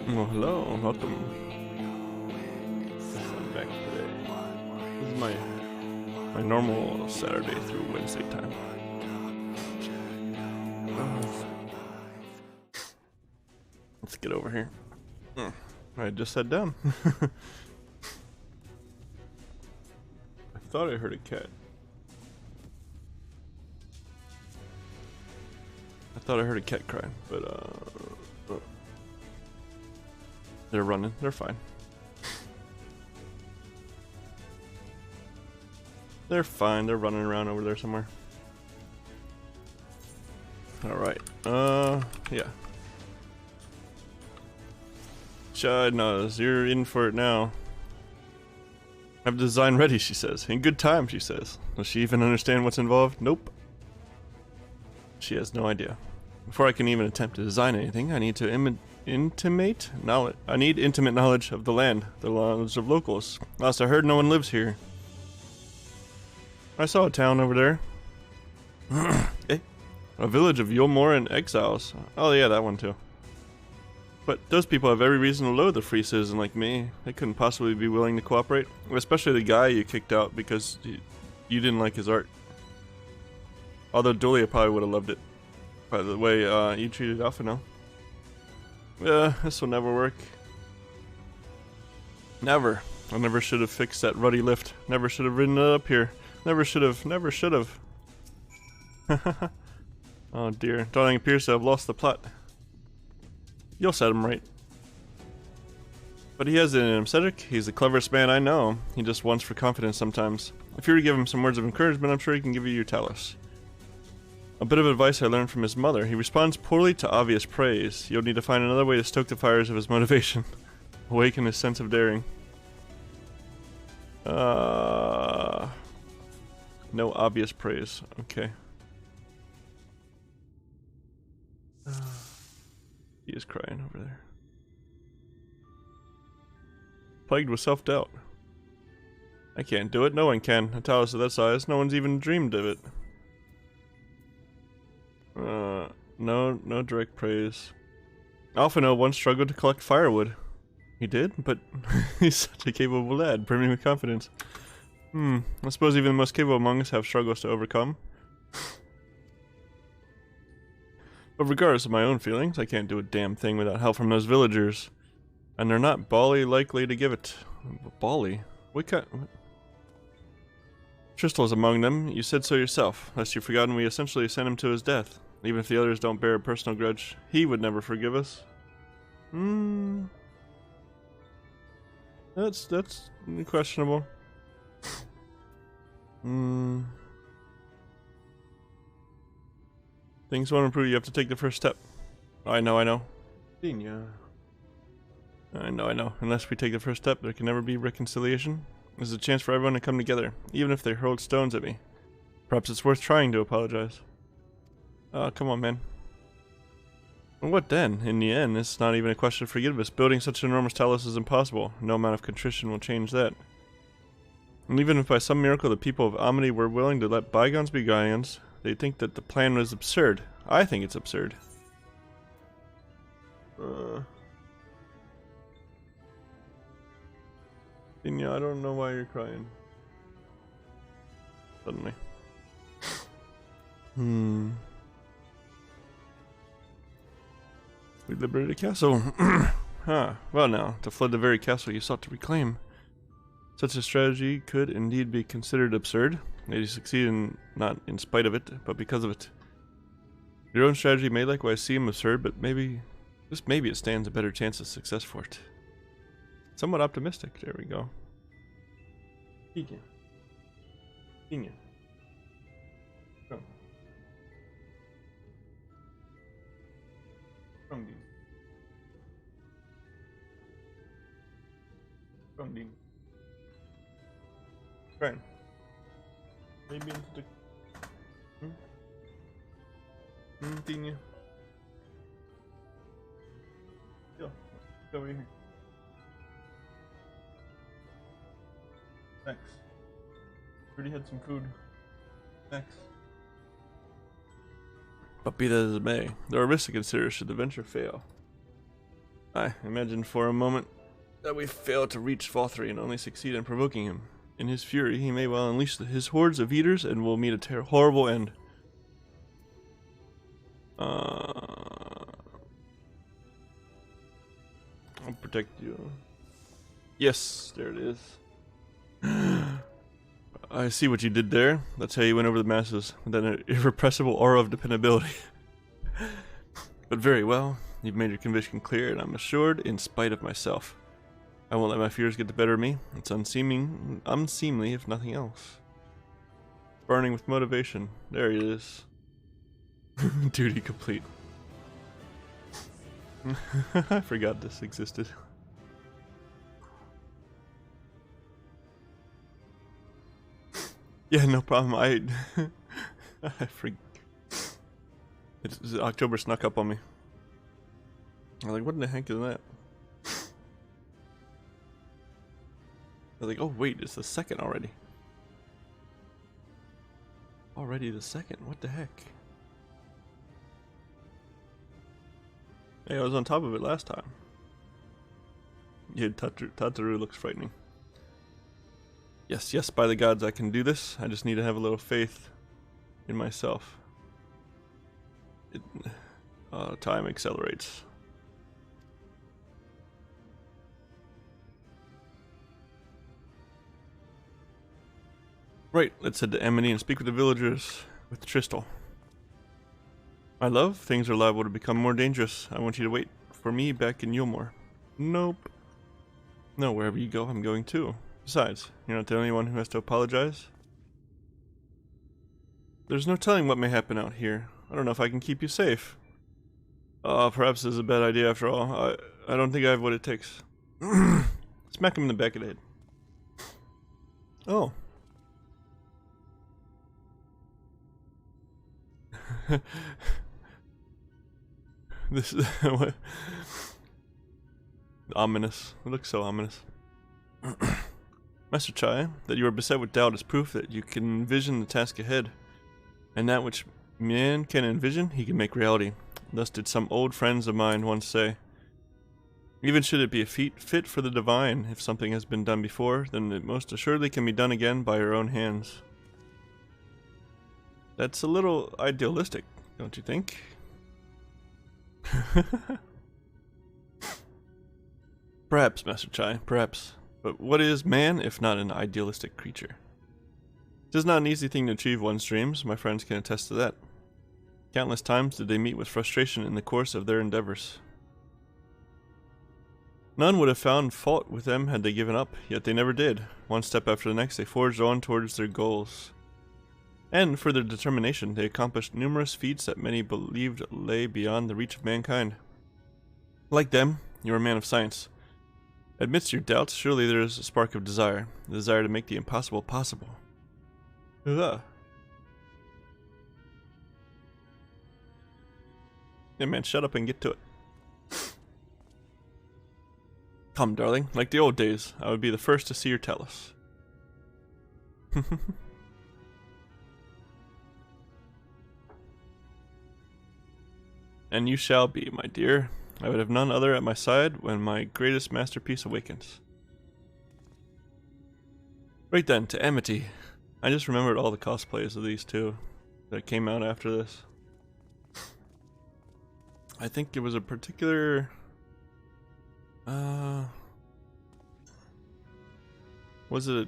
Well, hello, welcome. I'm back today. This is my normal Saturday through Wednesday time. Let's get over here. I just sat down. I thought I heard a cat. I thought I heard a cat cry, but they're running. They're fine. They're fine. They're running around over there somewhere. Alright. Yeah. Chad knows. You're in for it now. I have the design ready, she says. In good time, she says. Does she even understand what's involved? Nope. She has no idea. Before I can even attempt to design anything, I need to intimate knowledge. I need intimate knowledge of the land, the knowledge of locals. Last I heard, no one lives here. I saw a town over there. Eh? A village of Yulmoran exiles. Oh yeah, that one too. But those people have every reason to loathe a free citizen like me. They couldn't possibly be willing to cooperate. Especially the guy you kicked out because you didn't like his art. Although Dulia probably would have loved it. By the way, you treated Alphino. Yeah, this will never work. Never. I never should have fixed that ruddy lift. Never should have ridden it up here. Never should have. Never should have. Oh dear. Darling appears to have lost the plot. You'll set him right. But he has it in him, Cedric. He's the cleverest man I know. He just wants for confidence sometimes. If you were to give him some words of encouragement, I'm sure he can give you your talus. A bit of advice I learned from his mother. He responds poorly to obvious praise. You'll need to find another way to stoke the fires of his motivation. Awaken his sense of daring. No obvious praise. Okay. He is crying over there. Plagued with self-doubt. I can't do it. No one can. A talus of that size. No one's even dreamed of it. No direct praise. Alphino once struggled to collect firewood. He did, but he's such a capable lad, brimming with confidence. I suppose even the most capable among us have struggles to overcome. But regardless of my own feelings, I can't do a damn thing without help from those villagers. And they're not bally likely to give it. Bally? What kind? Tristal's among them. You said so yourself. Lest you've forgotten, we essentially sent him to his death. Even if the others don't bear a personal grudge, he would never forgive us. That's questionable. Things won't improve. You have to take the first step. I know. Dinya. I know. Unless we take the first step, there can never be reconciliation. This is a chance for everyone to come together, even if they hurled stones at me. Perhaps it's worth trying to apologize. Come on, man. Well, what then? In the end, it's not even a question of forgiveness. Building such an enormous talus is impossible. No amount of contrition will change that. And even if by some miracle the people of Amity were willing to let bygones be bygones, they think that the plan was absurd. I think it's absurd. Dinya, I don't know why you're crying. Suddenly. We liberated a castle. Huh. Well now, to flood the very castle you sought to reclaim. Such a strategy could indeed be considered absurd. Yet you succeed in not in spite of it, but because of it. Your own strategy may likewise seem absurd, but maybe, just maybe it stands a better chance of success for it. Somewhat optimistic. There we go. Dinya. Dinya. Come. Come, Dinya. Come, Dinya. Right. Maybe into the... Dinya. Go. Go over here. Thanks. Already had some food. Thanks. But be that as it may, there are risks to consider should the venture fail. I imagined for a moment that we fail to reach Fall3 and only succeed in provoking him. In his fury, he may well unleash his hordes of eaters and will meet a horrible end. I'll protect you. Yes, there it is. I see what you did there. That's how you went over the masses, with an irrepressible aura of dependability. But very well, you've made your conviction clear, and I'm assured, in spite of myself. I won't let my fears get the better of me. It's unseemly if nothing else. Burning with motivation. There he is. Duty complete. I forgot this existed. Yeah, no problem. I forgot. October snuck up on me. I'm like, what in the heck is that? I was like, oh wait, it's the second already. Already the second? What the heck? Hey, I was on top of it last time. Yeah, Tataru looks frightening. Yes, yes, by the gods, I can do this. I just need to have a little faith in myself. Time accelerates. Right, let's head to Amity and speak with the villagers with Tristal. My love, things are liable to become more dangerous. I want you to wait for me back in Yulmore. Nope. No, wherever you go, I'm going too. Besides, you're not the only one who has to apologize. There's no telling what may happen out here. I don't know if I can keep you safe. Perhaps this is a bad idea after all. I don't think I have what it takes. Smack him in the back of the head. Oh. This is what? Ominous. It looks so ominous. Master Chai, that you are beset with doubt is proof that you can envision the task ahead, and that which man can envision, he can make reality. Thus did some old friends of mine once say. Even should it be a feat fit for the divine, if something has been done before, then it most assuredly can be done again by your own hands. That's a little idealistic, don't you think? Perhaps, Master Chai, perhaps. But what is man if not an idealistic creature? It is not an easy thing to achieve one's dreams, my friends can attest to that. Countless times did they meet with frustration in the course of their endeavors. None would have found fault with them had they given up, yet they never did. One step after the next they forged on towards their goals. And for their determination, they accomplished numerous feats that many believed lay beyond the reach of mankind. Like them, you are a man of science. Amidst your doubts, surely there is a spark of desire. The desire to make the impossible possible. Ugh. Yeah, man, shut up and get to it. Come, darling, like the old days, I would be the first to see your Tellus. And you shall be, my dear. I would have none other at my side when my greatest masterpiece awakens. Right then, to Amity. I just remembered all the cosplays of these two that came out after this. I think it was a particular... was it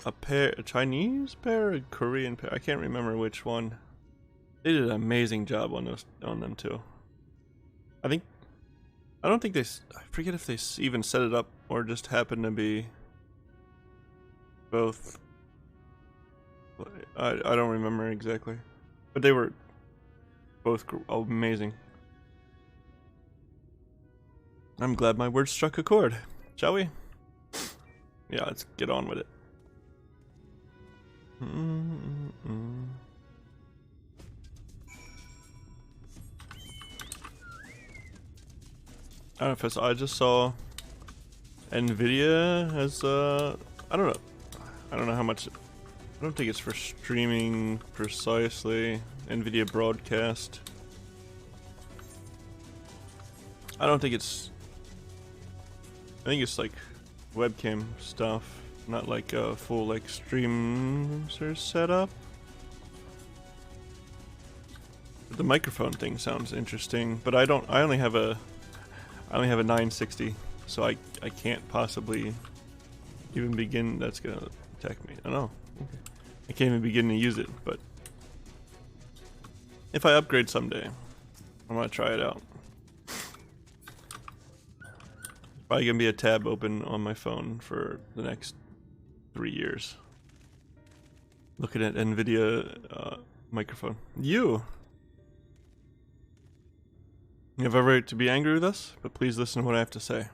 a pair, a Chinese pair, a Korean pair? I can't remember which one. They did an amazing job on them too. I don't think they, I forget if they even set it up or just happened to be both. I don't remember exactly, but they were both amazing. I'm glad my words struck a chord. Shall we? Yeah, let's get on with it. I don't know if it's, I just saw Nvidia has I don't know how much. I don't think it's for streaming precisely. Nvidia broadcast. I don't think it's, I think it's like webcam stuff, not like a full like streamer setup. The microphone thing sounds interesting, but I only have a 960, so I can't possibly even begin. That's gonna attack me. I don't know. Okay. I can't even begin to use it, but if I upgrade someday, I'm gonna try it out. Probably gonna be a tab open on my phone for the next 3 years. Looking at Nvidia microphone. You have every right to be angry with us, but please listen to what I have to say.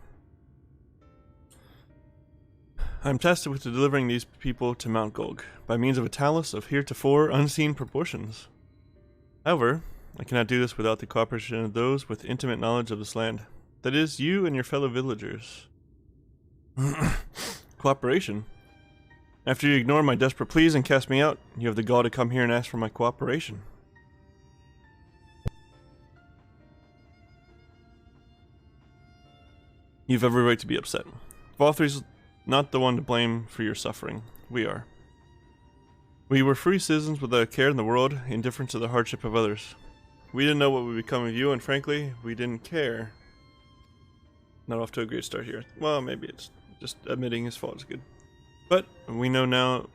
I am tasked with delivering these people to Mount Golg by means of a talus of heretofore unseen proportions. However, I cannot do this without the cooperation of those with intimate knowledge of this land. That is, you and your fellow villagers. Cooperation? After you ignore my desperate pleas and cast me out, you have the gall to come here and ask for my cooperation. You've every right to be upset. Valthry's not the one to blame for your suffering. We are. We were free citizens without a care in the world, indifferent to the hardship of others. We didn't know what would become of you, and frankly, we didn't care. Not off to a great start here. Well, maybe it's just admitting his fault is good. But we know now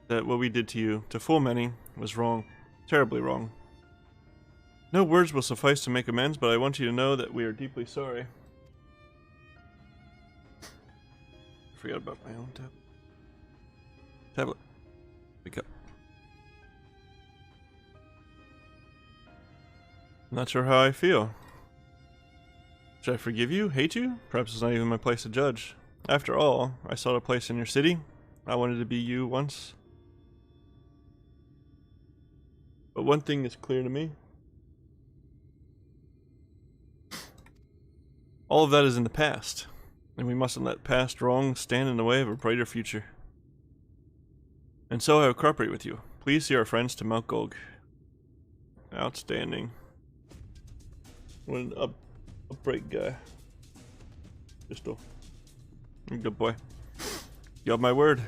that what we did to you, to full many, was wrong. Terribly wrong. No words will suffice to make amends, but I want you to know that we are deeply sorry. I forgot about my own tablet. Wake up. Not sure how I feel. Should I forgive you? Hate you? Perhaps it's not even my place to judge. After all, I sought a place in your city. I wanted to be you once. But one thing is clear to me. All of that is in the past, and we mustn't let past wrongs stand in the way of a brighter future. And so I will cooperate with you. Please see our friends to Mount Golg. Outstanding. What an upright guy. Pistol. Good boy. You have my word.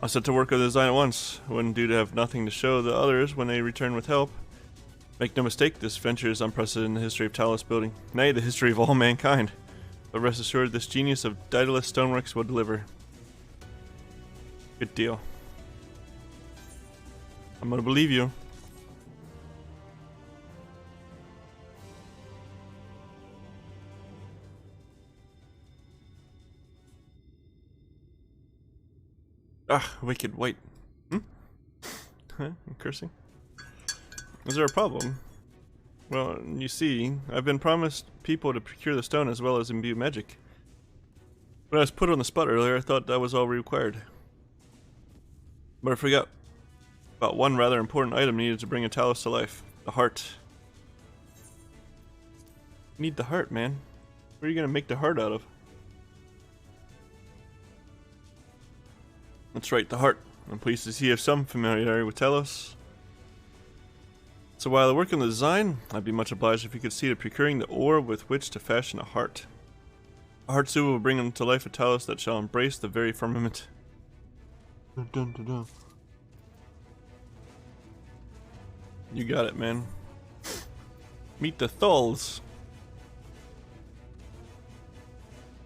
I'll set to work on the design at once. I wouldn't do to have nothing to show the others when they return with help. Make no mistake, this venture is unprecedented in the history of Talus building. Nay, the history of all mankind. But rest assured, this genius of Daedalus Stoneworks will deliver. Good deal. I'm gonna believe you. Ah, wicked, wait. Huh? I'm cursing? Is there a problem? Well, you see, I've been promised people to procure the stone as well as imbue magic. When I was put on the spot earlier, I thought that was all we required. But I forgot about one rather important item needed to bring a talus to life. The heart. You need the heart, man. What are you gonna make the heart out of? That's right, the heart. I'm pleased to see you have some familiarity with Talos. So while I work on the design, I'd be much obliged if you could see to procuring the ore with which to fashion a heart. A heart suit will bring to life a Talos that shall embrace the very firmament. Dun, dun, dun, dun. You got it, man. Meet the Thulls.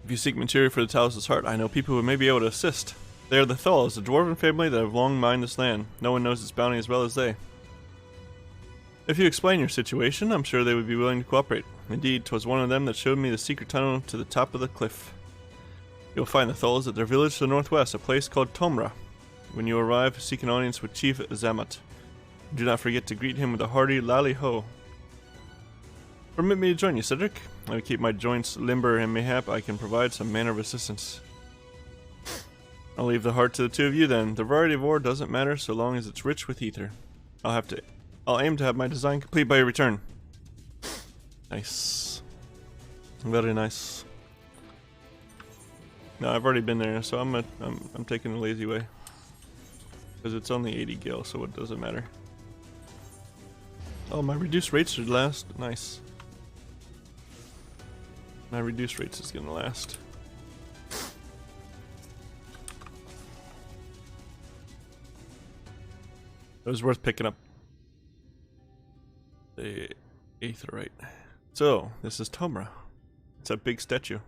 If you seek material for the Talos' heart, I know people who may be able to assist. They are the Thulls, a dwarven family that have long mined this land. No one knows its bounty as well as they. If you explain your situation, I'm sure they would be willing to cooperate. Indeed, 'twas one of them that showed me the secret tunnel to the top of the cliff. You'll find the Thulls at their village to the northwest, a place called Tomra. When you arrive, seek an audience with Chief Zamat. Do not forget to greet him with a hearty lally ho. Permit me to join you, Cedric. I will keep my joints limber and mayhap I can provide some manner of assistance. I'll leave the heart to the two of you then. The variety of ore doesn't matter so long as it's rich with ether. I'll aim to have my design complete by your return. Nice. Very nice. No, I've already been there, so I'm taking the lazy way. Because it's only 80 gil, so it doesn't matter. Oh, my reduced rates should last. Nice. My reduced rates is gonna last. It was worth picking up the aetherite. So, this is Tomra. It's a big statue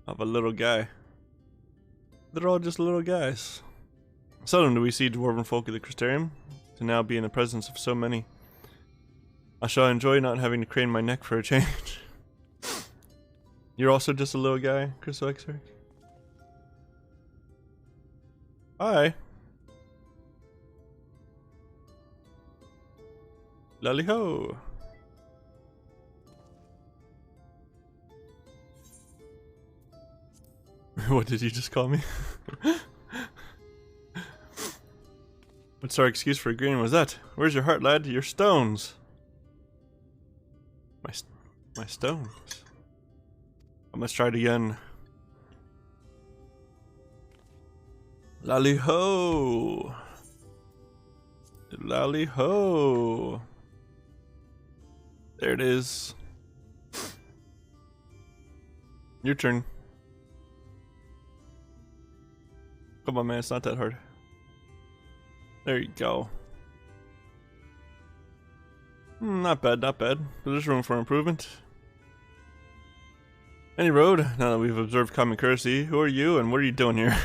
of a little guy. They're all just little guys. Seldom do we see dwarven folk at the Crystarium, to now be in the presence of so many. I shall enjoy not having to crane my neck for a change. You're also just a little guy, FFXIV? Hi. Lally ho. What did you just call me? What's our excuse for agreeing was that? Where's your heart, lad? Your stones. My stones. I must try it again. Lally ho. Lally ho. There it is. Your turn. Come on, man, it's not that hard. There you go. Not bad, not bad. But there's room for improvement. Any road, now that we've observed common courtesy, who are you and what are you doing here?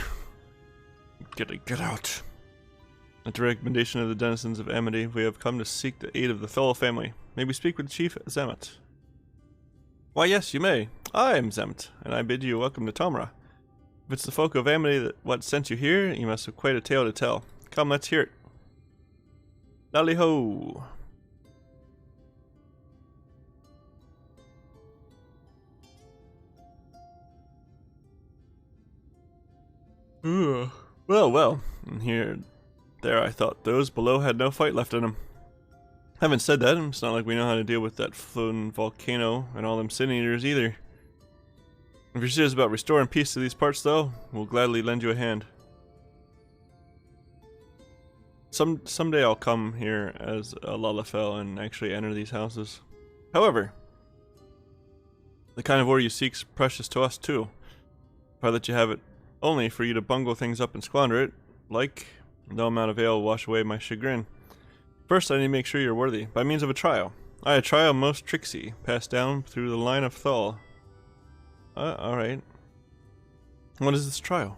Get out. At the recommendation of the denizens of Amity, we have come to seek the aid of the Thull family. May we speak with Chief Zamat? Why yes, you may. I am Zamat, and I bid you welcome to Tomra. If it's the folk of Amity that what sent you here, you must have quite a tale to tell. Come, let's hear it. Lally ho! Well, and there I thought those below had no fight left in them. Having said that, it's not like we know how to deal with that floating volcano and all them sin eaters either. If you're serious about restoring peace to these parts though, we'll gladly lend you a hand. Someday I'll come here as a Lalafell and actually enter these houses. However, the kind of ore you seek's precious to us too. If I let you have it only for you to bungle things up and squander it, like, no amount of ale will wash away my chagrin. First, I need to make sure you're worthy, by means of a trial. A trial most tricksy, passed down through the line of Thull. Alright. What is this trial?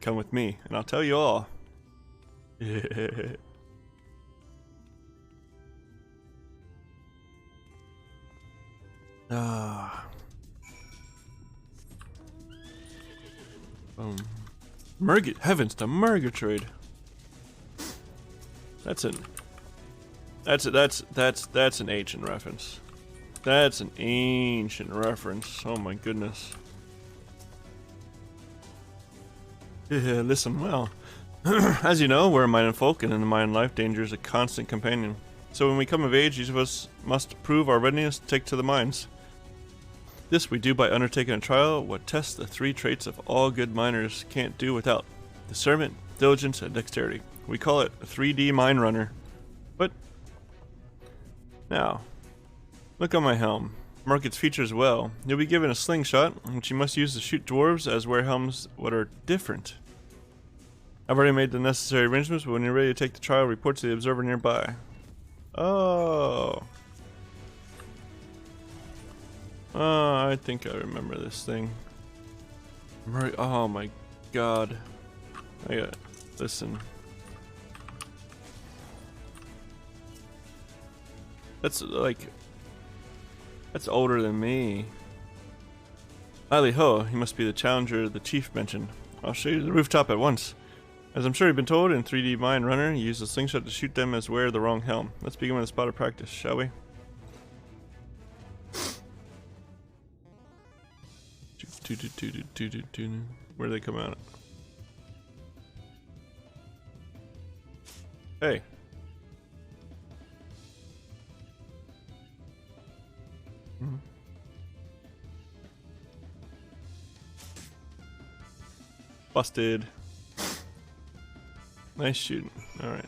Come with me, and I'll tell you all. Heavens to Murgatroyd. That's an ancient reference. That's an ancient reference. Oh my goodness. Listen, well, as you know, we're a mining folk, and in the mining life, danger is a constant companion. So when we come of age, each of us must prove our readiness to take to the mines. This we do by undertaking a trial what tests the 3 traits of all good miners can't do without. Discernment, diligence, and dexterity. We call it a 3D mine runner. But now, look on my helm. Mark its features well. You'll be given a slingshot, which you must use to shoot dwarves as wear helms what are different. I've already made the necessary arrangements, but when you're ready to take the trial, report to the observer nearby. Oh. Oh, I think I remember this thing. Oh my god. Listen. That's that's older than me. Ali ho, he must be the challenger the chief mentioned. I'll show you the rooftop at once. As I'm sure you've been told, in 3D Mine Runner, you use a slingshot to shoot them as wear the wrong helm. Let's begin with a spot of practice, shall we? Where do they come out? Hey. Busted. Nice shooting. Alright.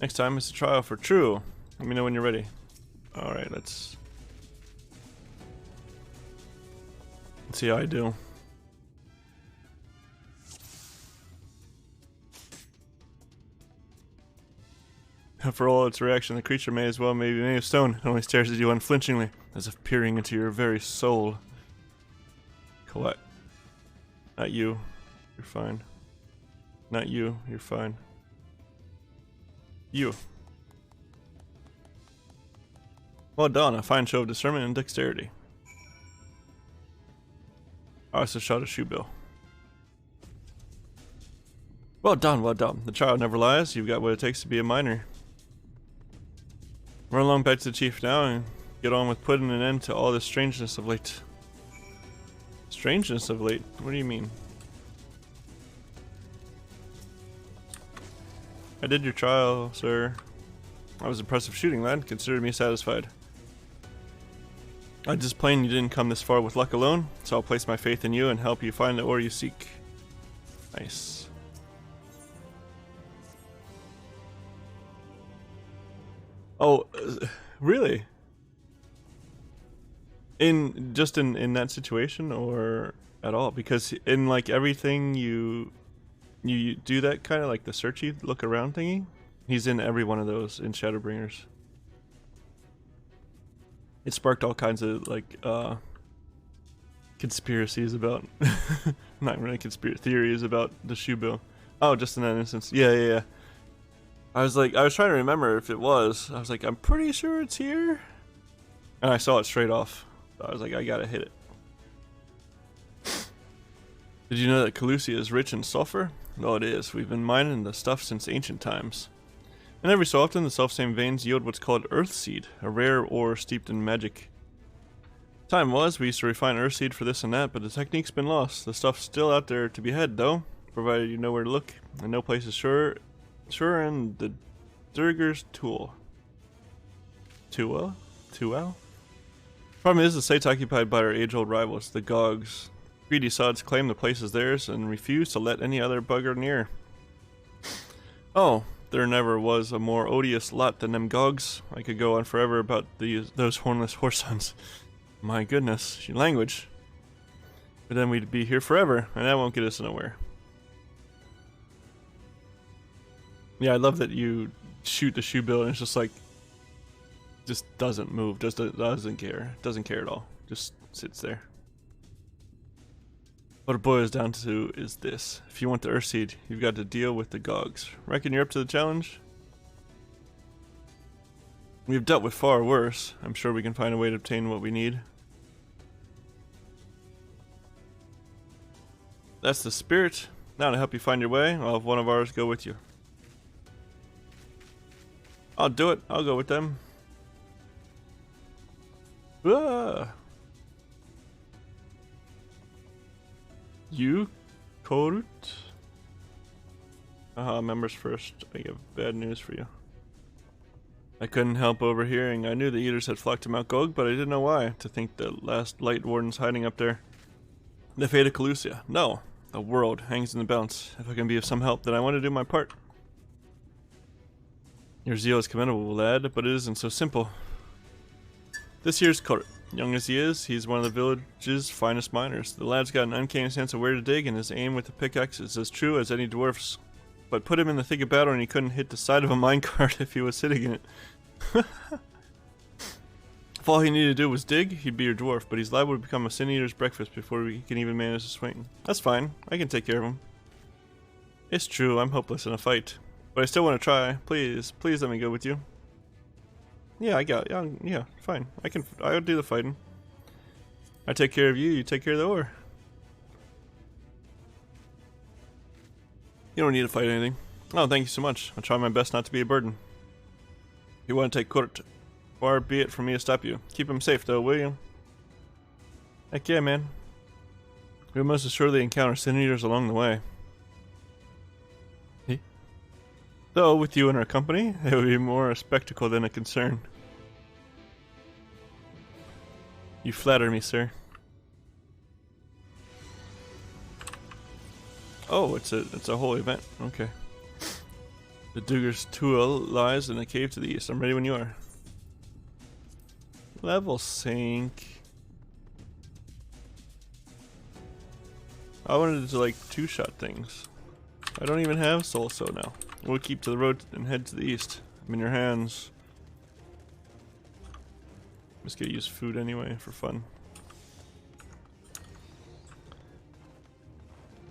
Next time it's a trial for true. Let me know when you're ready. Alright, let's see how I do. For all its reaction, the creature may as well be made of stone. It only stares at you unflinchingly, as if peering into your very soul. Collect. Not you. You're fine. Not you. You're fine. You. Well done. A fine show of discernment and dexterity. I also shot a shoe bill. Well done, well done. The child never lies. You've got what it takes to be a miner. Run along back to the chief now and get on with putting an end to all this strangeness of late. Strangeness of late? What do you mean? I did your trial, sir. That was impressive shooting, lad. Consider me satisfied. I just plain you didn't come this far with luck alone, so I'll place my faith in you and help you find the ore you seek. Nice. Oh, really? In that situation or at all? Because in like everything you do that kind of like the searchy look around thingy. He's in every one of those in Shadowbringers. It sparked all kinds of like conspiracies about not really conspiracy theories about the shoe bill. Oh, just in that instance. Yeah. I was trying to remember if it was. I was like, I'm pretty sure it's here. And I saw it straight off. So I was like, I gotta hit it. Did you know that Calusia is rich in sulfur? Well, it is. We've been mining the stuff since ancient times. And every so often, the self-same veins yield what's called Earthseed, a rare ore steeped in magic. Time was, we used to refine Earthseed for this and that, but the technique's been lost. The stuff's still out there to be had, though, provided you know where to look, and no place is sure and the Durger's tool. Tuel? Problem is, the site's occupied by our age-old rivals, the Gogs. Greedy sods claim the place is theirs and refuse to let any other bugger near. Oh, there never was a more odious lot than them Gogs. I could go on forever about those hornless horsesons. My goodness, language. But then we'd be here forever, and that won't get us nowhere. Yeah, I love that you shoot the shoe bill and it's just like, just doesn't move, just doesn't care at all, just sits there. What it boils down to is this: if you want the Earthseed, you've got to deal with the Gogs. Reckon you're up to the challenge? We've dealt with far worse. I'm sure we can find a way to obtain what we need. That's the spirit. Now to help you find your way, I'll have one of ours go with you. I'll do it. I'll go with them. Ah. You, Korut? Members first. I have bad news for you. I couldn't help overhearing. I knew the eaters had flocked to Mount Gog, but I didn't know why. To think the last light warden's hiding up there. The fate of Calusia. No. The world hangs in the balance. If I can be of some help, then I want to do my part. Your zeal is commendable, lad, but it isn't so simple. This here's Kurt. Young as he is, he's one of the village's finest miners. The lad's got an uncanny sense of where to dig, and his aim with the pickaxe is as true as any dwarf's. But put him in the thick of battle and he couldn't hit the side of a minecart if he was sitting in it. If all he needed to do was dig, he'd be your dwarf, but he's liable to become a sin eater's breakfast before he can even manage to swing. That's fine, I can take care of him. It's true, I'm hopeless in a fight. But I still want to try. Please, please let me go with you. Yeah, yeah, fine. I'll do the fighting. I take care of you, you take care of the ore. You don't need to fight anything. Oh, thank you so much. I'll try my best not to be a burden. You want to take Kurt? Far be it from me to stop you. Keep him safe though, will you? Heck yeah, man. We must assuredly encounter sin eaters along the way. Though, with you in our company, it would be more a spectacle than a concern. You flatter me, sir. Oh, it's a whole event. Okay. The Dugger's tool lies in a cave to the east. I'm ready when you are. Level sync. I wanted to like two-shot things. I don't even have soul so now. We'll keep to the road and head to the east. I'm in your hands. Just gonna use food anyway for fun.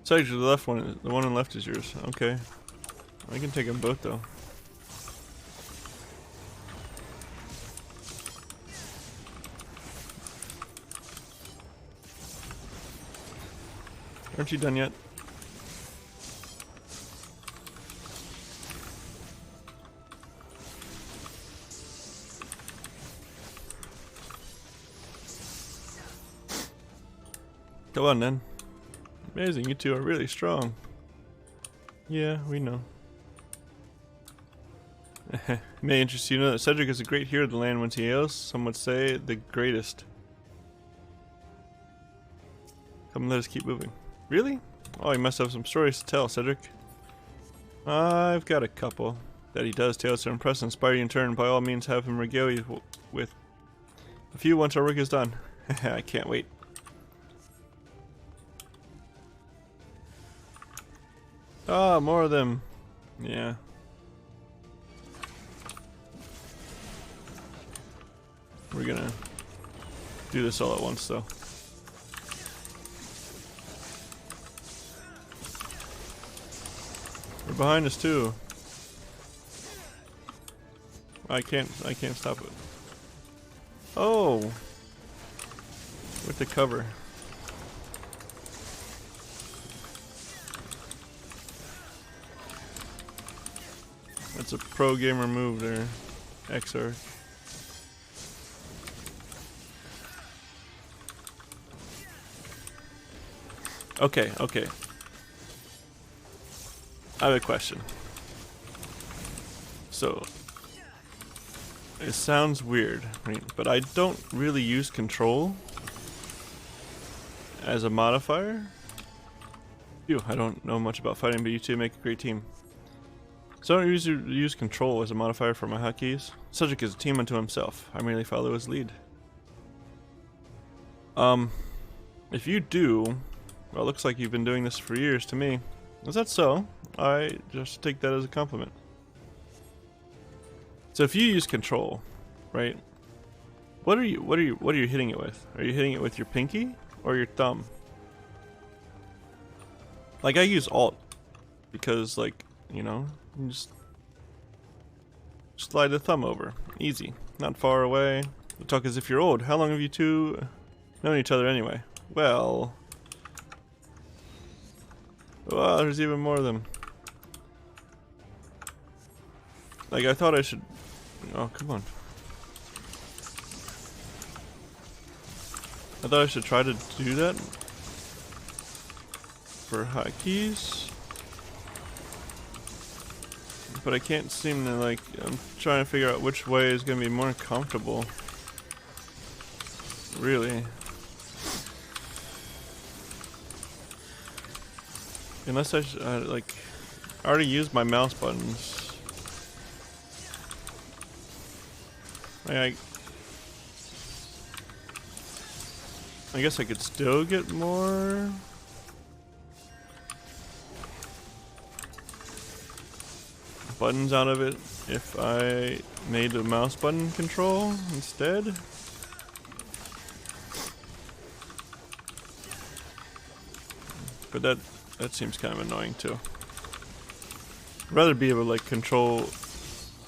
So actually the left one, the one on the left is yours. Okay. I can take them both though. Aren't you done yet? Come on then. Amazing, you two are really strong. Yeah, we know. May interest you to know that Cedric is a great hero of the land whence he hails. Some would say the greatest. Come, let us keep moving. Really? Oh, you must have some stories to tell, Cedric. I've got a couple. That he does tales to impress and inspire you in turn. By all means, have him regale you with a few once our work is done. I can't wait. Ah, more of them. Yeah. We're gonna do this all at once, though. They're behind us too. I can't stop it. Oh, with the cover. That's a pro gamer move there, XR. Okay, okay. I have a question. So, it sounds weird, right? But I don't really use control as a modifier. Phew, I don't know much about fighting, but you two make a great team. So I don't use control as a modifier for my hotkeys. Cedric is a team unto himself. I merely follow his lead. If you do, well, it looks like you've been doing this for years to me. Is that so? I just take that as a compliment. So if you use control, right? What are you hitting it with? Are you hitting it with your pinky or your thumb? Like I use alt because, like, you know, you just slide the thumb over. Easy. Not far away. You talk as if you're old. How long have you two known each other anyway? Well, wow, there's even more of them. Like, I thought I should... Oh, come on. I thought I should try to do that for hotkeys. but I can't seem to like, I'm trying to figure out which way is going to be more comfortable. Really. Unless I like, I already used my mouse buttons. Like, I guess I could still get more. Buttons out of it if I made the mouse button control instead. But that seems kind of annoying too. I'd rather be able to like control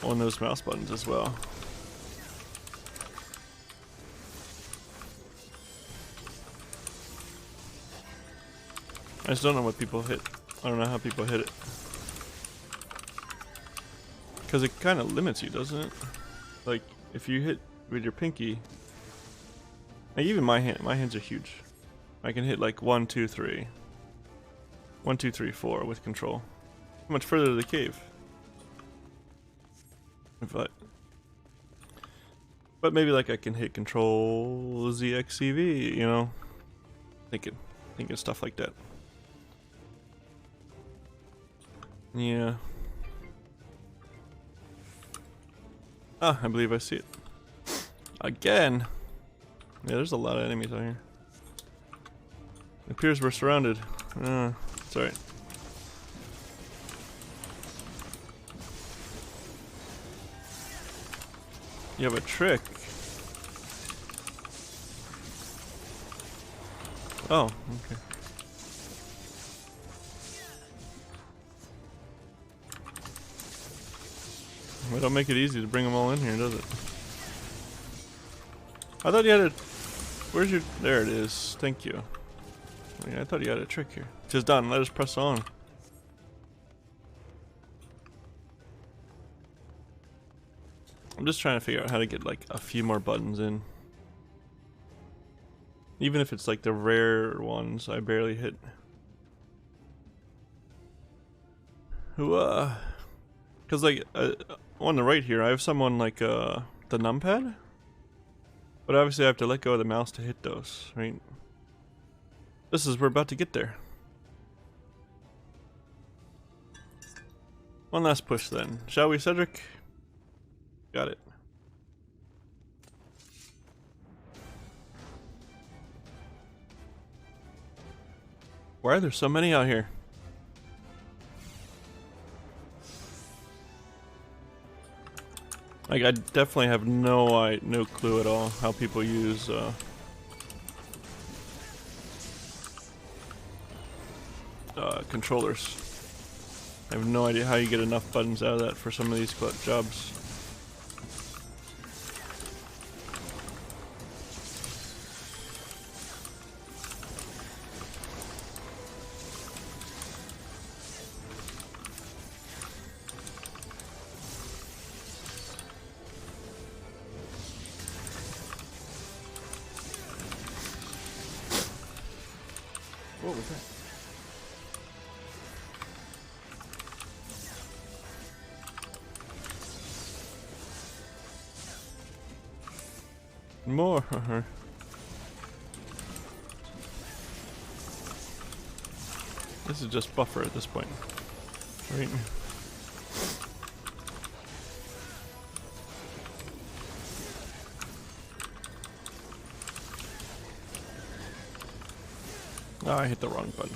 on those mouse buttons as well. I just don't know what people hit. I don't know how people hit it. Because it kind of limits you, doesn't it? Like, if you hit with your pinky, like even my hands are huge. I can hit like 1, 2, 3. 1, 2, 3, 4 with control. How much further to the cave? But maybe like I can hit control ZXCV, you know? Thinking stuff like that. Yeah. Ah, I believe I see it. Again! Yeah, there's a lot of enemies out here. It appears we're surrounded. It's alright. You have a trick. Oh, okay. Well, don't make it easy to bring them all in here, does it? I thought you had a... Where's your... There it is. Thank you. I thought you had a trick here. Just done. Let us press on. I'm just trying to figure out how to get like a few more buttons in. Even if it's like the rare ones I barely hit. Cause like on the right here I have someone like the numpad. But obviously I have to let go of the mouse to hit those, right? We're about to get there. One last push then. Shall we, Cedric? Got it. Why are there so many out here? Like, I definitely have no clue at all how people use controllers. I have no idea how you get enough buttons out of that for some of these jobs. What was that? More. This is just buffer at this point, right? Oh, I hit the wrong button.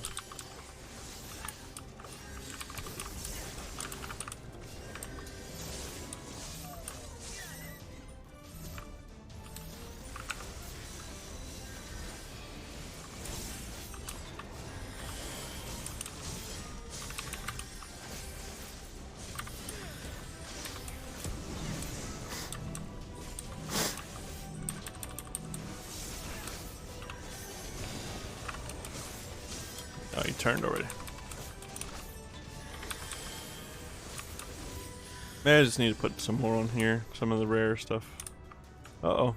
Oh, he turned already. Man, I just need to put some more on here. Some of the rare stuff. Uh-oh.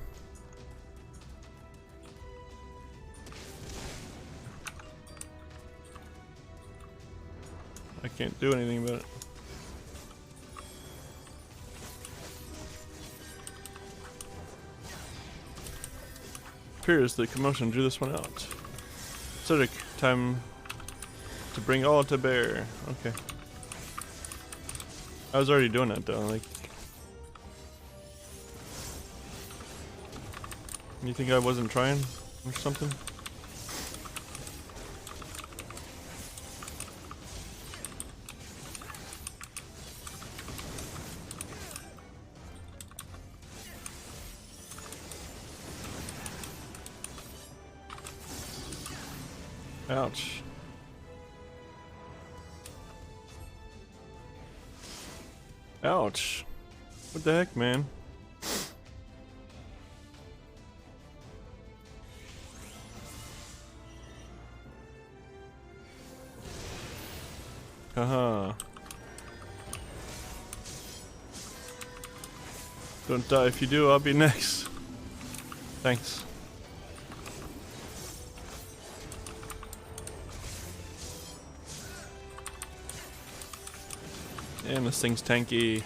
I can't do anything about it. Appears the commotion drew this one out. Cedric, time to bring all to bear. Okay. I was already doing that though, like. You think I wasn't trying or something? Ouch. Ouch. What the heck, man? Haha. Don't die. If you do, I'll be next. Thanks. And this thing's tanky.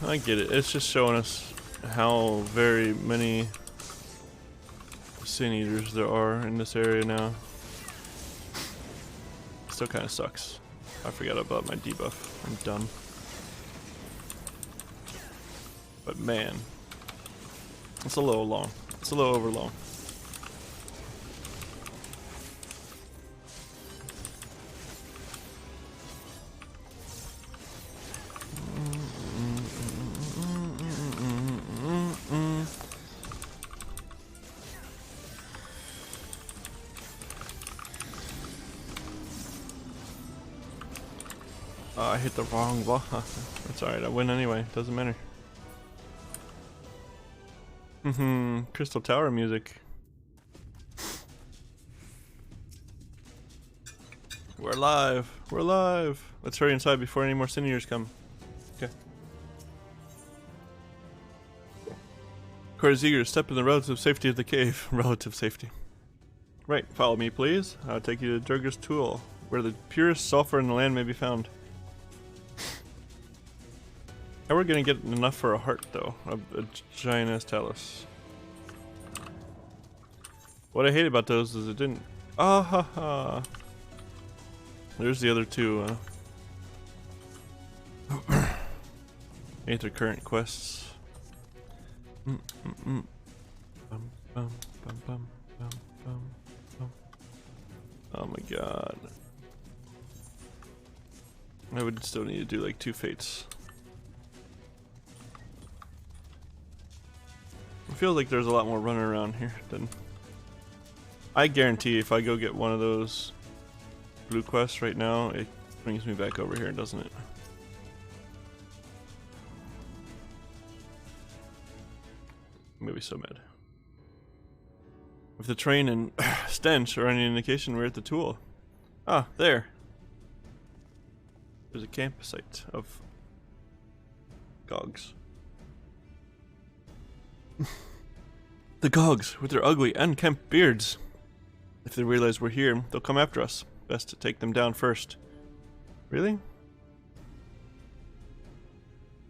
I get it. It's just showing us how very many Sin Eaters there are in this area now. Still kind of sucks. I forgot about my debuff. I'm dumb. But man, it's a little long. It's a little over long. Oh, I hit the wrong wall. That's alright, I win anyway. Doesn't matter. Crystal Tower music. We're alive. We're alive. Let's hurry inside before any more Sin Eaters come. Okay. Court is eager to step in the relative safety of the cave. Relative safety. Right, follow me please. I'll take you to Durga's Tool, where the purest sulfur in the land may be found. How are we gonna get enough for a heart though? A giant ass talus. What I hate about those is it didn't. Ah ha ha. There's the other two. Aether current quests. Bum, bum, bum, bum, bum, bum, bum. Oh my god. I would still need to do like 2 fates. I feel like there's a lot more running around here than... I guarantee if I go get one of those blue quests right now, it brings me back over here, doesn't it? I'm gonna be so mad. If the train and stench are any indication, we're at the Tool. Ah, there. There's a campsite of Gogs. The Gogs, with their ugly, unkempt beards. If they realize we're here, they'll come after us. Best to take them down first. Really?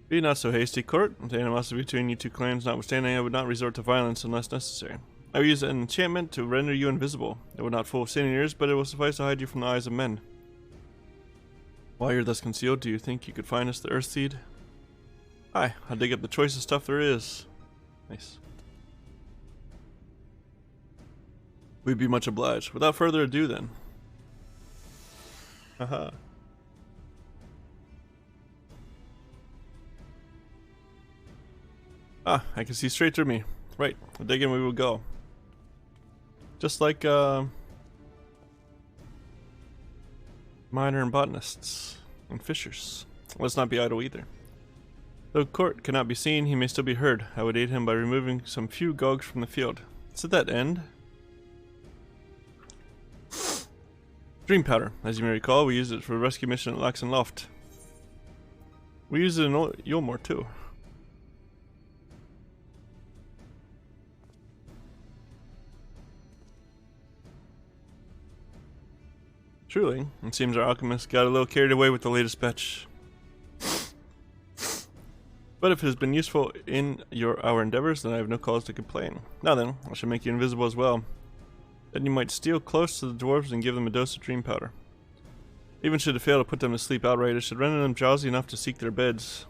Be not so hasty, Court. The animosity between you two clans notwithstanding, I would not resort to violence unless necessary. I will use an enchantment to render you invisible. It will not fool Sin Eaters, but it will suffice to hide you from the eyes of men. While you're thus concealed, do you think you could find us the Earth Seed? Aye, I'll dig up the choicest stuff there is. Nice. We'd be much obliged. Without further ado then. Haha. Ah, I can see straight through me. Right, we'll dig in, we will go. Just like, miner and botanists. And fishers. Let's not be idle either. Though Court cannot be seen, he may still be heard. I would aid him by removing some few Gogs from the field. It's at that end. Dream powder. As you may recall, we used it for a rescue mission at Lax and Loft. We used it in Yulmore too. Truly, it seems our alchemist got a little carried away with the latest batch. But if it has been useful in our endeavors, then I have no cause to complain. Now then, I shall make you invisible as well. Then you might steal close to the dwarves and give them a dose of dream powder. Even should it fail to put them to sleep outright, it should render them drowsy enough to seek their beds.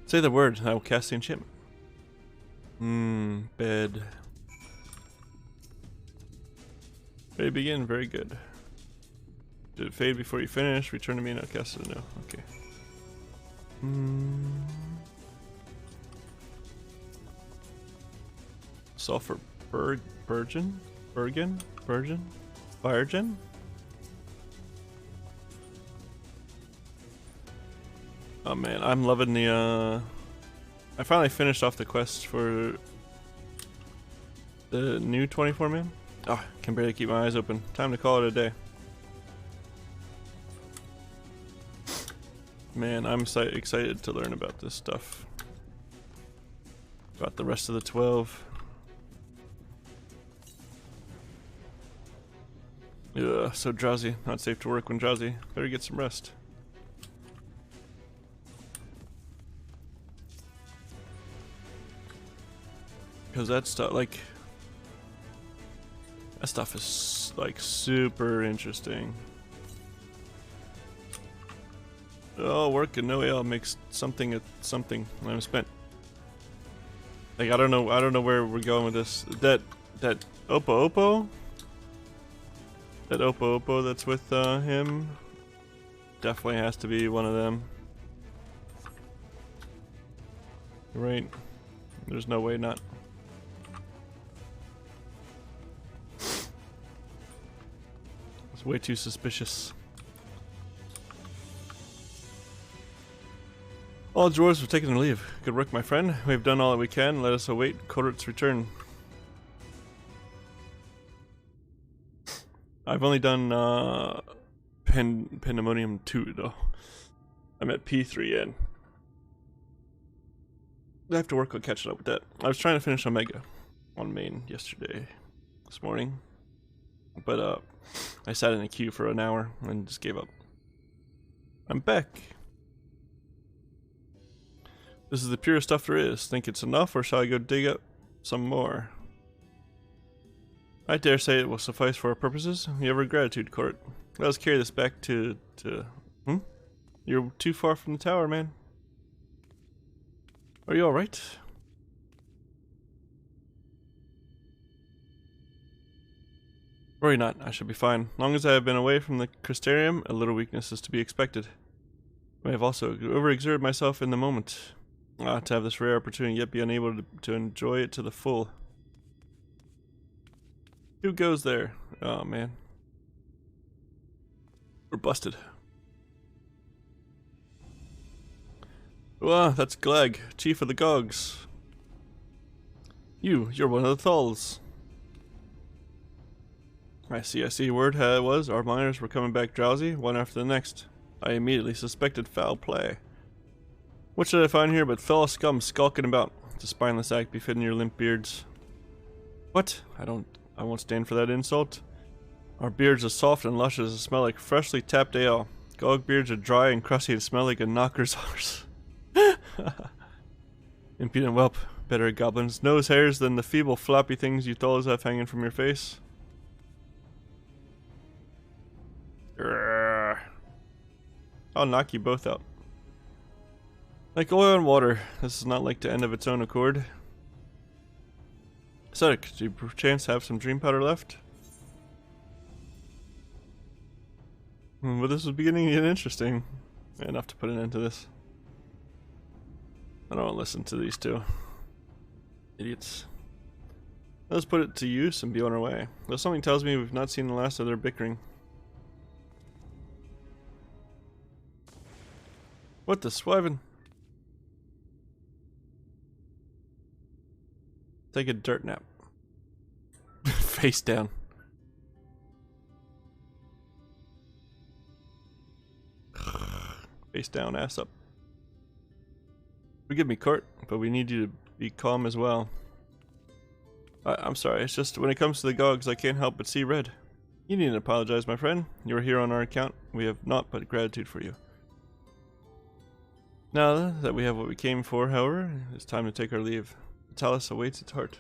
Say the word, and I will cast the enchantment. Bed. Ready to begin? Very good. Did it fade before you finish? Return to me and I'll cast it. No. Okay. Sulfur Virgin? Oh man, I'm loving the I finally finished off the quest for the new 24-man. Oh, can barely keep my eyes open. Time to call it a day. Man, I'm excited to learn about this stuff. About the rest of the 12. Ugh, so drowsy. Not safe to work when drowsy. Better get some rest. Because that stuff, like... that stuff is, like, super interesting. Oh, work and no ale makes something at something. I'm spent. Like, I don't know where we're going with this. That Oppo? That Oppo that's with him definitely has to be one of them. Right? There's no way not. It's way too suspicious. All dwarves have taken their leave. Good work, my friend. We've done all that we can. Let us await Kodort's return. I've only done Pandemonium 2 though. I'm at P3N. I have to work on catching up with that. I was trying to finish Omega on main this morning. But I sat in a queue for an hour and just gave up. I'm back. This is the purest stuff there is. Think it's enough, or shall I go dig up some more? I dare say it will suffice for our purposes. You have gratitude, Court. Let us carry this back to You're too far from the tower, man. Are you alright? Worry not, I shall be fine. Long as I have been away from the Crystarium, a little weakness is to be expected. I have also overexerted myself in the moment. To have this rare opportunity yet be unable to enjoy it to the full. Who goes there? Oh man. We're busted. Well, that's Glag, chief of the Gogs. You're one of the Thulls. I see. Word was our miners were coming back drowsy, one after the next. I immediately suspected foul play. What should I find here but fellow scum skulking about? It's a spineless act befitting your limp beards. What? I won't stand for that insult. Our beards are soft and luscious and smell like freshly tapped ale. Gog beards are dry and crusty and smell like a knocker's arse. Impudent whelp. Better at goblins' nose hairs than the feeble floppy things you thulls have hanging from your face. Urgh. I'll knock you both out. Like oil and water, this is not like to end of its own accord. Cedric, do you perchance have some dream powder left? Well, this is beginning to get interesting. Enough to put an end to this. I don't want to listen to these two. Idiots. Let's put it to use and be on our way. Though something tells me we've not seen the last of their bickering. What the swivin'? Take a dirt nap. Face down. Face down, ass up. Forgive me, Court, but we need you to be calm as well. I'm sorry, it's just when it comes to the Gogs, I can't help but see red. You needn't apologize, my friend. You are here on our account. We have naught but gratitude for you. Now that we have what we came for, however, it's time to take our leave. The Talus awaits its heart.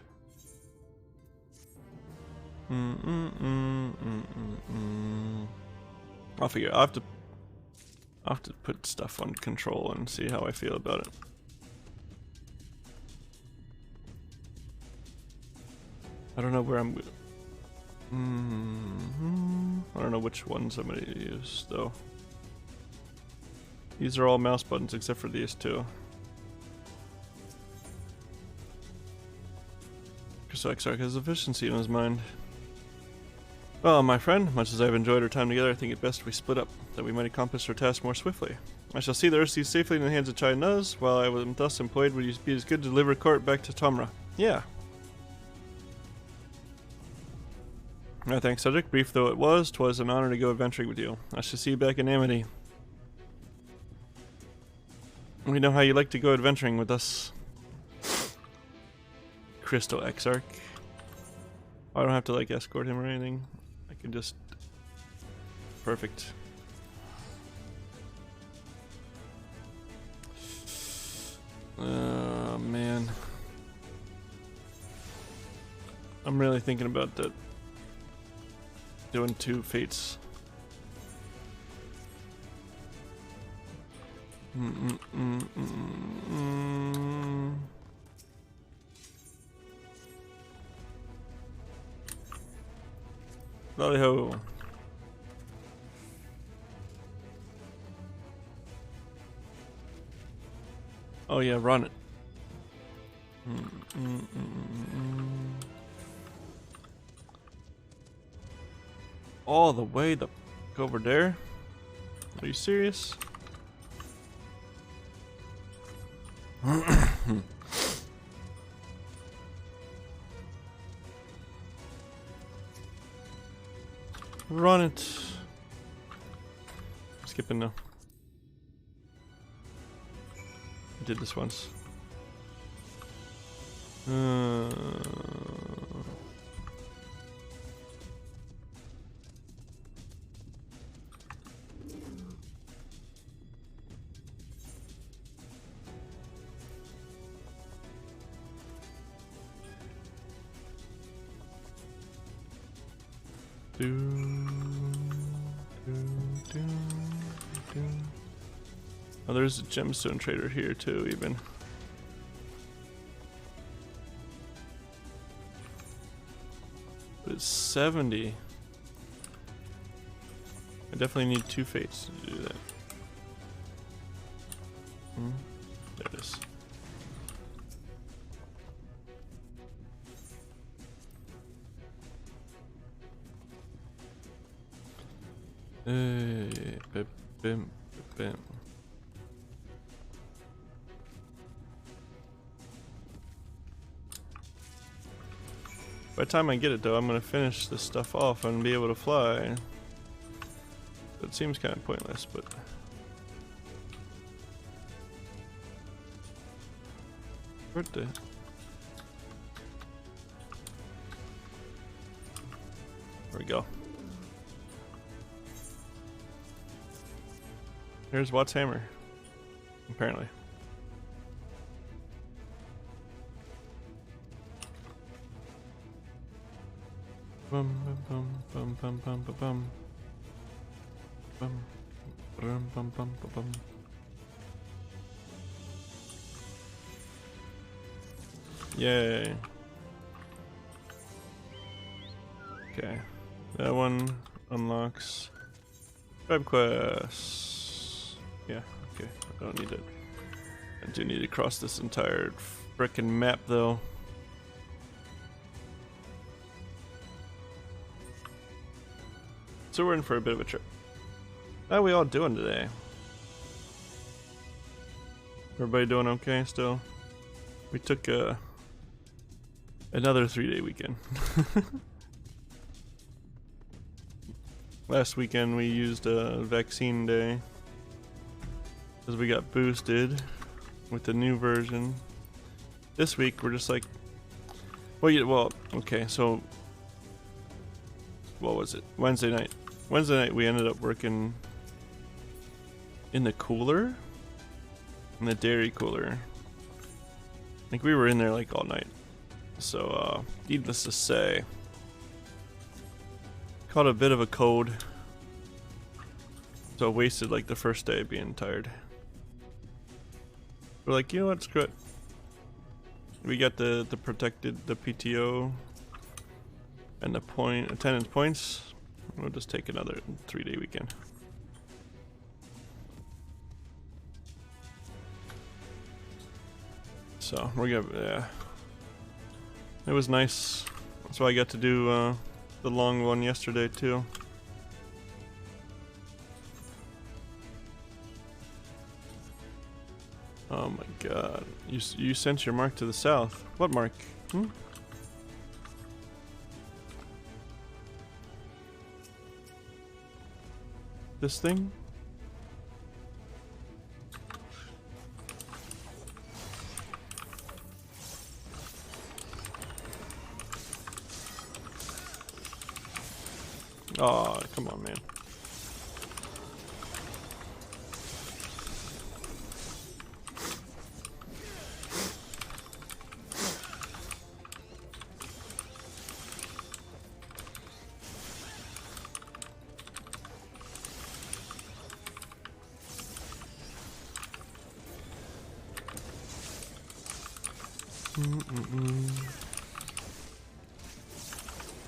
I'll figure. I'll have to put stuff on control and see how I feel about it. I don't know where I'm. I don't know which ones I'm gonna use though. These are all mouse buttons except for these two. So XR has efficiency in his mind. Well, my friend, much as I've enjoyed our time together, I think it best we split up, that we might accomplish our task more swiftly. I shall see the Earthsea safely in the hands of Chai Nuz. While I am thus employed, would you be as good to deliver court back to Tomra? Yeah. My thanks, Cedric. Brief though it was, 'twas an honor to go adventuring with you. I shall see you back in Amity. We know how you like to go adventuring with us. Crystal Exarch. I don't have to like escort him or anything. I can just... Perfect. Oh man. I'm really thinking about that. Doing 2 fates. Lolly ho. Oh yeah, run it. All the way the fuck over there? Are you serious? Run it. Skipping now. I did this once. Oh, there's a gemstone trader here too, even. But it's 70. I definitely need 2 fates to do that. There it is. Bim, bim. By the time I get it though, I'm gonna finish this stuff off and be able to fly. It seems kind of pointless, but... Where'd the... There we go. Here's Watt's hammer, apparently. Bum bum bum bum bum bum bum bum bum bum bum bum. Yay! Okay, that one unlocks web quests. Yeah, okay. I don't need it. I do need to cross this entire frickin' map though. So we're in for a bit of a trip. How are we all doing today? Everybody doing okay still? We took another 3-day weekend. Last weekend we used a vaccine day. Because we got boosted with the new version. This week we're just like, well, okay, so what was it? Wednesday night. Wednesday night we ended up working in the cooler, in the dairy cooler. I think we were in there like all night. So needless to say, caught a bit of a cold. So I wasted like the first day being tired. We're like, you know what, screw it. We got the protected, the PTO and the attendance points. We'll just take another 3-day weekend. So we're gonna, yeah. It was nice. That's why I got to do the long one yesterday too. Oh my god. You sent your mark to the south. What mark? Hmm? This thing? Oh, come on, man.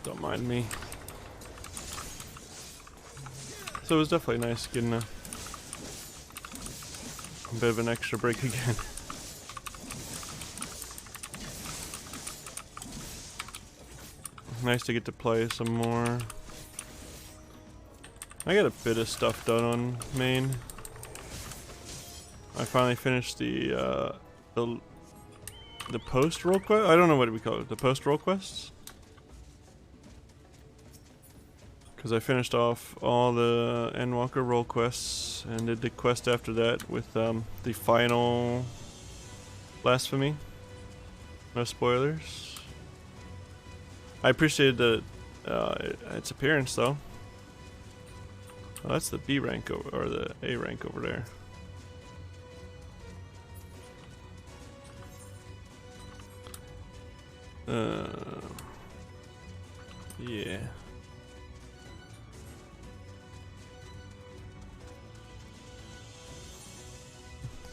Don't mind me. So it was definitely nice getting a bit of an extra break again. Nice to get to play some more. I got a bit of stuff done on main. I finally finished the post role quest. I don't know what we call it. The post role quests. Because I finished off all the Endwalker role quests and did the quest after that with the final blasphemy. No spoilers. I appreciated its appearance though. Oh, that's the B rank or the A rank over there. Yeah.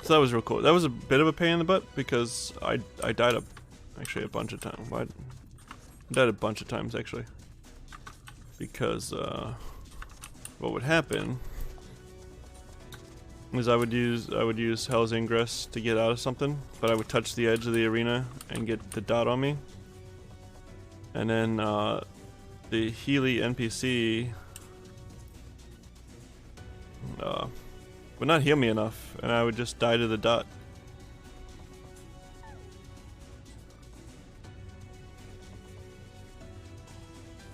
So that was real cool. That was a bit of a pain in the butt because I died actually a bunch of times. I died a bunch of times actually. Because what would happen is I would use Hell's Ingress to get out of something, but I would touch the edge of the arena and get the dot on me. And then the Healy NPC would not heal me enough, and I would just die to the dot.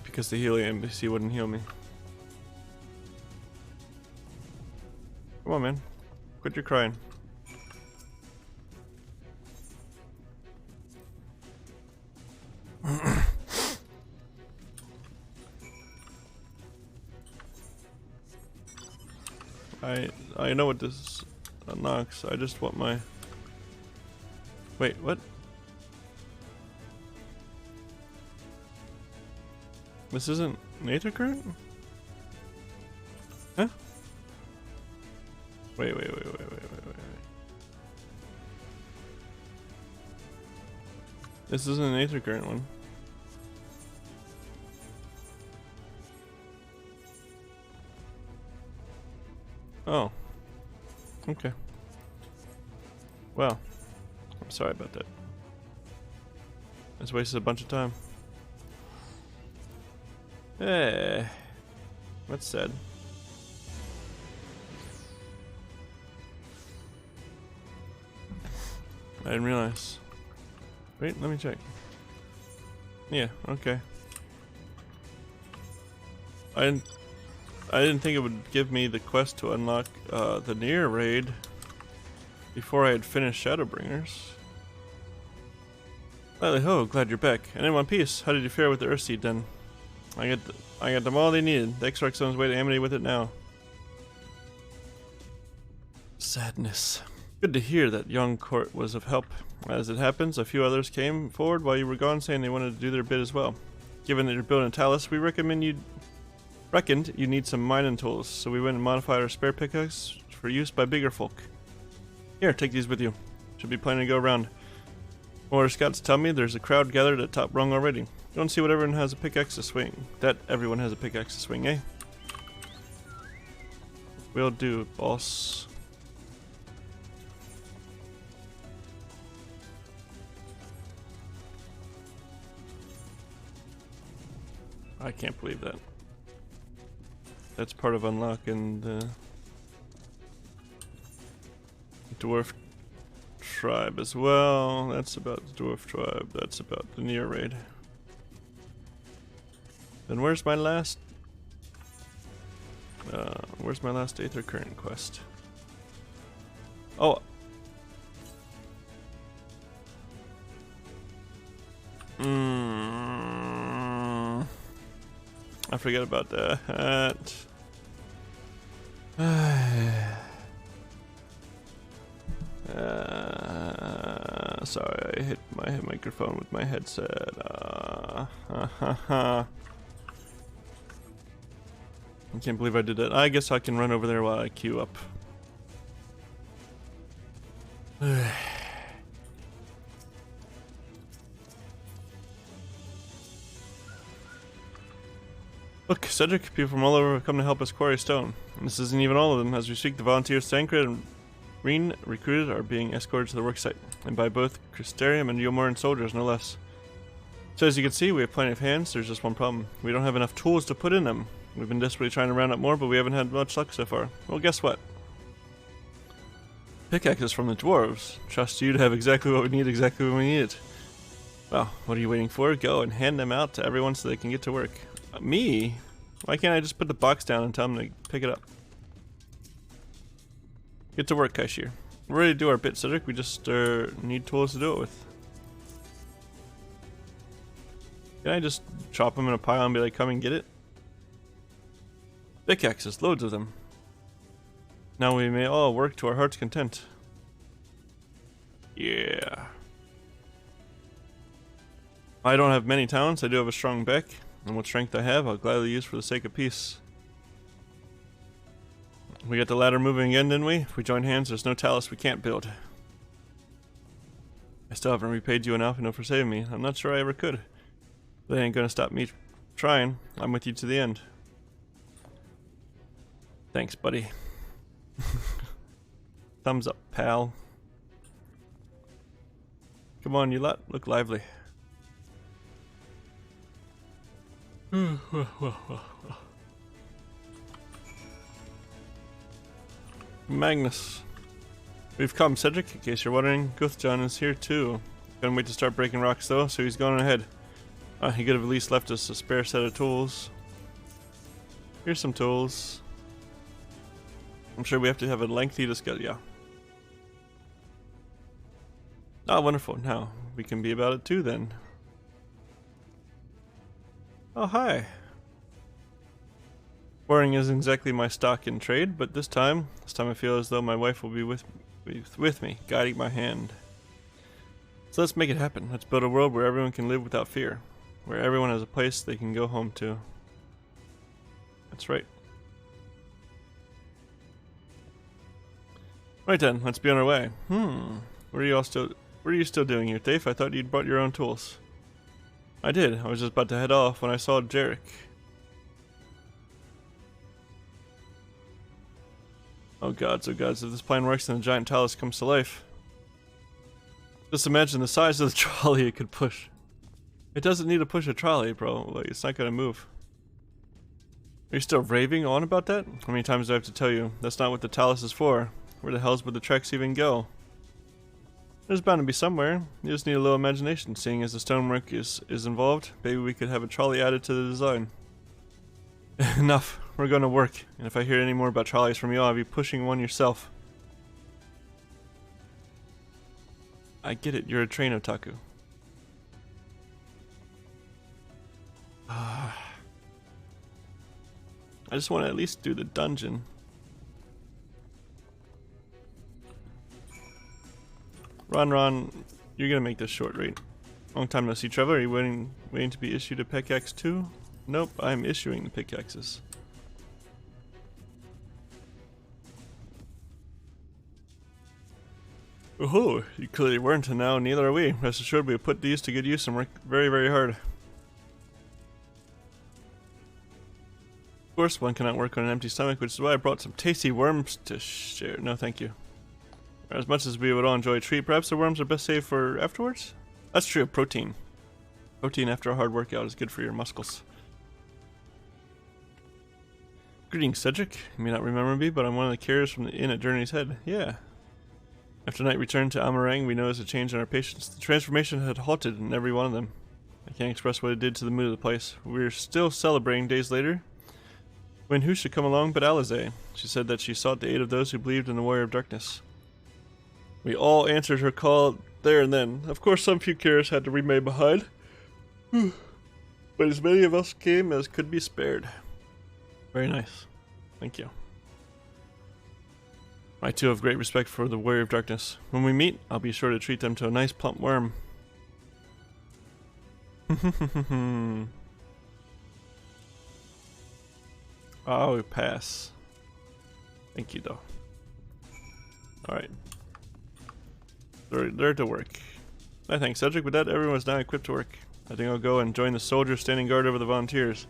Because the Healy NPC wouldn't heal me. Come on, man. Quit your crying. I know what this unlocks. I just want my... Wait, what? This isn't Nether Current? Huh? Wait. This isn't an Aether Current one. Oh. Okay. Well, I'm sorry about that. I just wasted a bunch of time. Eh. That's sad. I didn't realize. Wait, let me check. Yeah, okay. I didn't think it would give me the quest to unlock the near raid before I had finished Shadowbringers. Lightly ho, glad you're back. And in one piece, how did you fare with the Earthseed den? I got them all they needed. The X-Rex on his way to Amity with it now. Sadness. Good to hear that young court was of help. As it happens, a few others came forward while you were gone saying they wanted to do their bit as well. Given that you're building a talus, we reckoned you need some mining tools, so we went and modified our spare pickaxe for use by bigger folk. Here, take these with you. Should be plenty to go around. More scouts tell me there's a crowd gathered at top rung already. Go and see what everyone has a pickaxe to swing. That everyone has a pickaxe to swing, eh? Will do, boss. I can't believe that. That's part of unlocking the dwarf tribe as well. That's about the dwarf tribe. That's about the near raid. Then where's my last Aether Current quest? Oh. I forget about that. Sorry, I hit my microphone with my headset. I can't believe I did that. I guess I can run over there while I queue up. Look, Cedric, people from all over have come to help us quarry stone. And this isn't even all of them. As we speak, the volunteers Tancred and Reen recruited are being escorted to the worksite, and by both Crystarium and Yomoran soldiers, no less. So as you can see, we have plenty of hands. There's just one problem. We don't have enough tools to put in them. We've been desperately trying to round up more, but we haven't had much luck so far. Well, guess what? Pickaxes from the dwarves. Trust you to have exactly what we need exactly when we need it. Well, what are you waiting for? Go and hand them out to everyone so they can get to work. Me? Why can't I just put the box down and tell them to pick it up? Get to work, Kaishir. We're ready to do our bit, Cedric. We just need tools to do it with. Can I just chop them in a pile and be like, come and get it? Pickaxes, loads of them. Now we may all work to our heart's content. Yeah. I don't have many talents. I do have a strong back. And what strength I have, I'll gladly use for the sake of peace. We got the ladder moving again, didn't we? If we join hands, there's no talus we can't build. I still haven't repaid you enough for saving me. I'm not sure I ever could. But that ain't gonna stop me trying. I'm with you to the end. Thanks, buddy. Thumbs up, pal. Come on, you lot. Look lively. Magnus. We've come, Cedric, in case you're wondering. Guthjon is here too. Couldn't wait to start breaking rocks though, so he's gone ahead. He could have at least left us a spare set of tools. Here's some tools. I'm sure we have to have a lengthy discussion. Yeah. Oh, wonderful. Now we can be about it too then. Oh, hi. Quarrying isn't exactly my stock in trade, but this time I feel as though my wife will be with me, guiding my hand. So let's make it happen. Let's build a world where everyone can live without fear, where everyone has a place they can go home to. That's right. Right then, let's be on our way. What are you still doing here, Dave? I thought you'd brought your own tools. I did. I was just about to head off when I saw Jarek. Oh gods, if this plan works then the giant talus comes to life. Just imagine the size of the trolley it could push. It doesn't need to push a trolley, bro. Like, it's not gonna move. Are you still raving on about that? How many times do I have to tell you? That's not what the talus is for. Where the hell's would the tracks even go? There's bound to be somewhere. You just need a little imagination. Seeing as the stonework is involved, maybe we could have a trolley added to the design. Enough. We're going to work. And if I hear any more about trolleys from you, I'll be pushing one yourself. I get it. You're a train otaku. I just want to at least do the dungeon. Ron, you're gonna make this short, right? Long time no see, Trevor. Are you waiting to be issued a pickaxe too? Nope, I'm issuing the pickaxes. Oh, you clearly weren't, and now neither are we. Rest assured, we have put these to good use and worked very, very hard. Of course, one cannot work on an empty stomach, which is why I brought some tasty worms to share. No, thank you. As much as we would all enjoy a treat, perhaps the worms are best saved for afterwards? That's true, protein. Protein after a hard workout is good for your muscles. Greetings, Cedric. You may not remember me, but I'm one of the carriers from the inn at Journey's Head. Yeah. After night return to Amarang, we noticed a change in our patients. The transformation had halted in every one of them. I can't express what it did to the mood of the place. We're still celebrating days later, when who should come along but Alize. She said that she sought the aid of those who believed in the Warrior of Darkness. We all answered her call there and then. Of course, some few carriers had to remain behind, but as many of us came as could be spared. Very nice. Thank you. I too have great respect for the Warrior of Darkness. When we meet, I'll be sure to treat them to a nice plump worm. Oh, pass. Thank you, though. Alright. They're to work. I thank Cedric. With that, everyone's now equipped to work. I think I'll go and join the soldiers standing guard over the volunteers.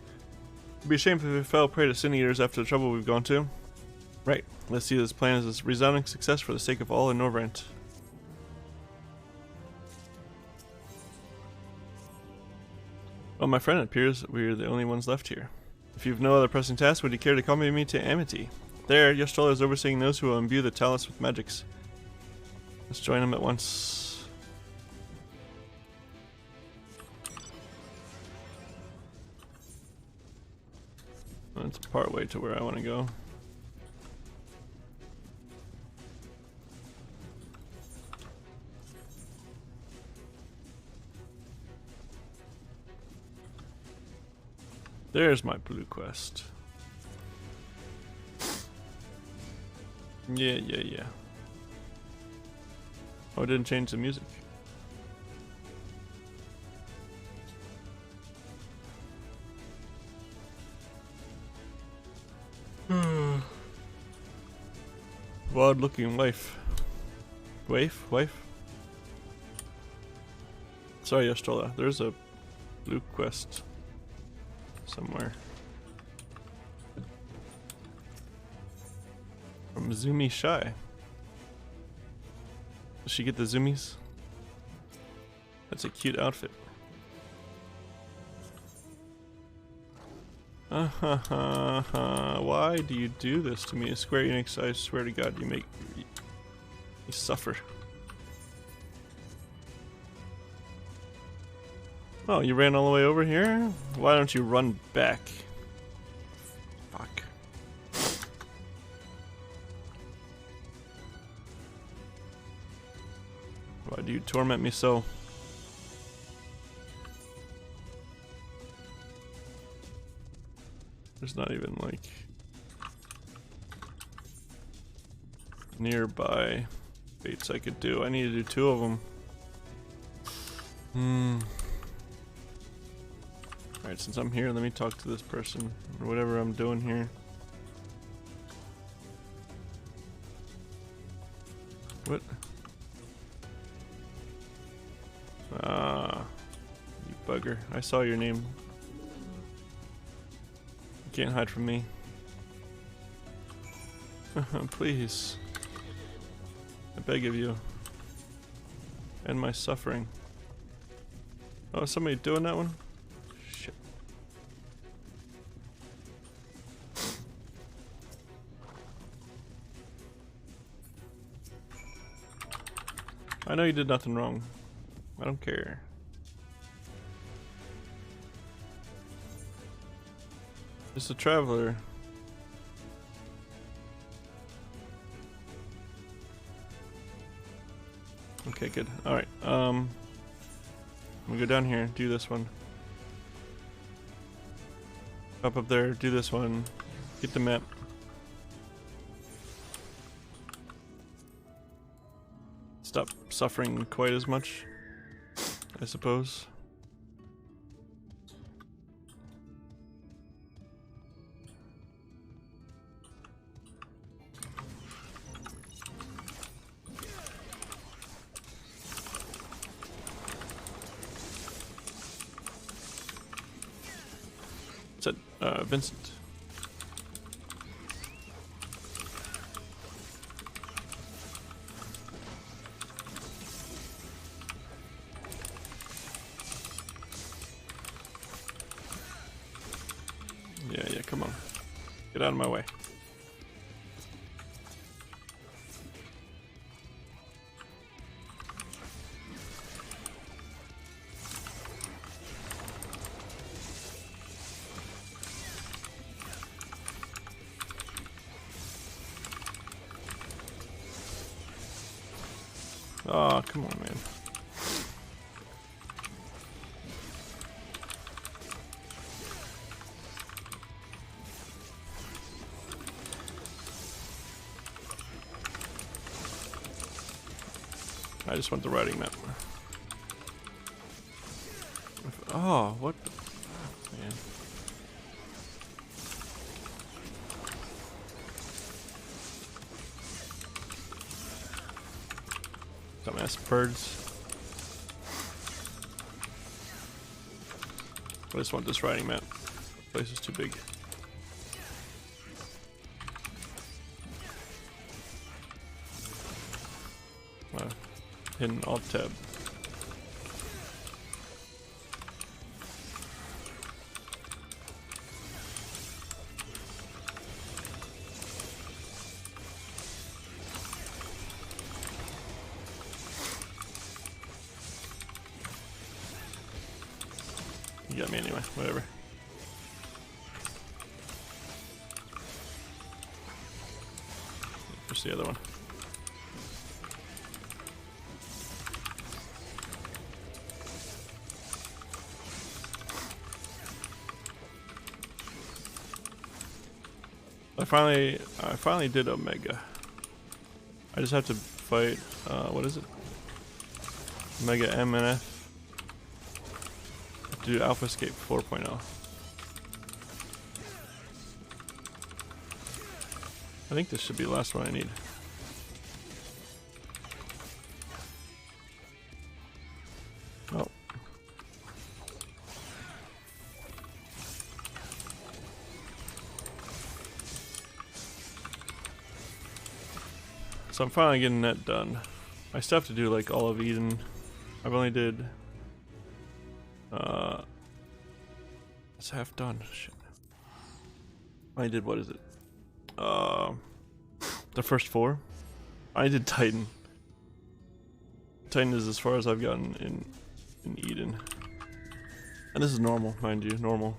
It'd be a shame if we fell prey to sin eaters after the trouble we've gone to. Right. Let's see this plan as a resounding success for the sake of all in Norvrant. Well, my friend, it appears we're the only ones left here. If you've no other pressing tasks, would you care to accompany me to Amity? There, Yastrola is overseeing those who will imbue the talents with magics. Let's join him at once. That's part way to where I want to go. There's my blue quest. Yeah. Oh, it didn't change the music. Wild looking wife. Wife? Sorry, Yastrola. There's a blue quest somewhere. From Zumi Shy. Does she get the zoomies? That's a cute outfit. Why do you do this to me? Square Enix, I swear to God, you make me suffer. Oh, you ran all the way over here? Why don't you run back? Fuck. Why do you torment me so? There's not even like nearby baits I could do. I need to do 2 of them. Alright, since I'm here, let me talk to this person, or whatever I'm doing here. What? Ah, you bugger. I saw your name. You can't hide from me. Please. I beg of you. End my suffering. Oh, is somebody doing that one? Shit. I know you did nothing wrong. I don't care. Just a traveler. Okay, good. Alright, I'm gonna go down here, do this one. Up there, do this one. Get the map. Stop suffering quite as much, I suppose. What's that? Vincent. Yeah, come on. Get out of my way. Oh, come on, man. I just want the riding map. Oh, what the fuck, man. Dumbass birds. I just want this riding map. The place is too big. Hidden alt tab. You got me anyway, whatever. Push the other one. I finally did Omega. I just have to fight, what is it? Omega M and F. To do Alpha Escape 4.0. I think this should be the last one I need. Oh. So I'm finally getting that done. I still have to do like all of Eden. I've only did it's half done. Shit. I did, what is it? The first 4. I did Titan. Titan is as far as I've gotten in Eden. And this is normal, mind you, normal.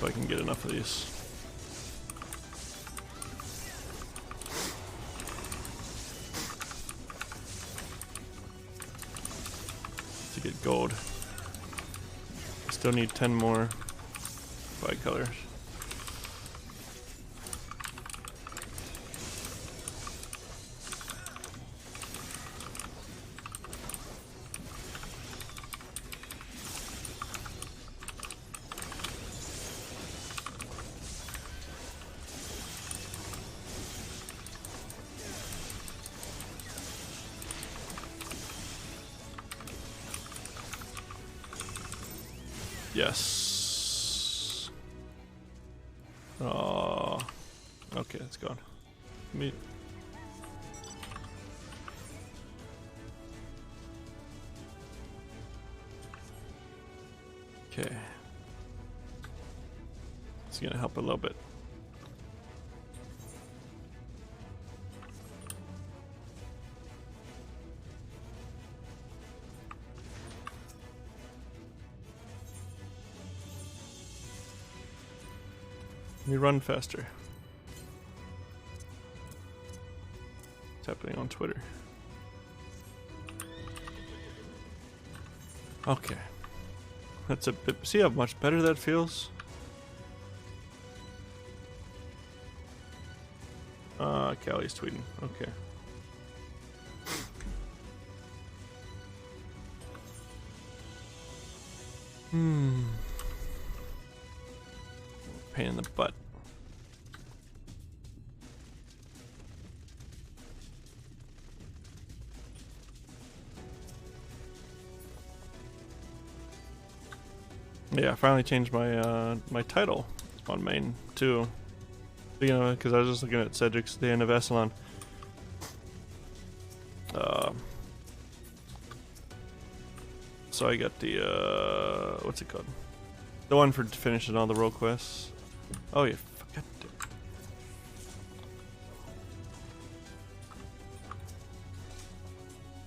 If I can get enough of these. To get gold. I still need 10 more bicolors. Yes. Oh. Okay, it's gone. Me. Okay. It's gonna help a little bit. me run faster. What's happening on Twitter? Okay. That's a bit. See how much better that feels? Callie's tweeting. Okay. Pain in the butt. Yeah, I finally changed my my title on main too. You know, because I was just looking at Cedric's The End of Essalon. So I got the what's it called? The one for finishing all the role quests. Oh yeah, forgot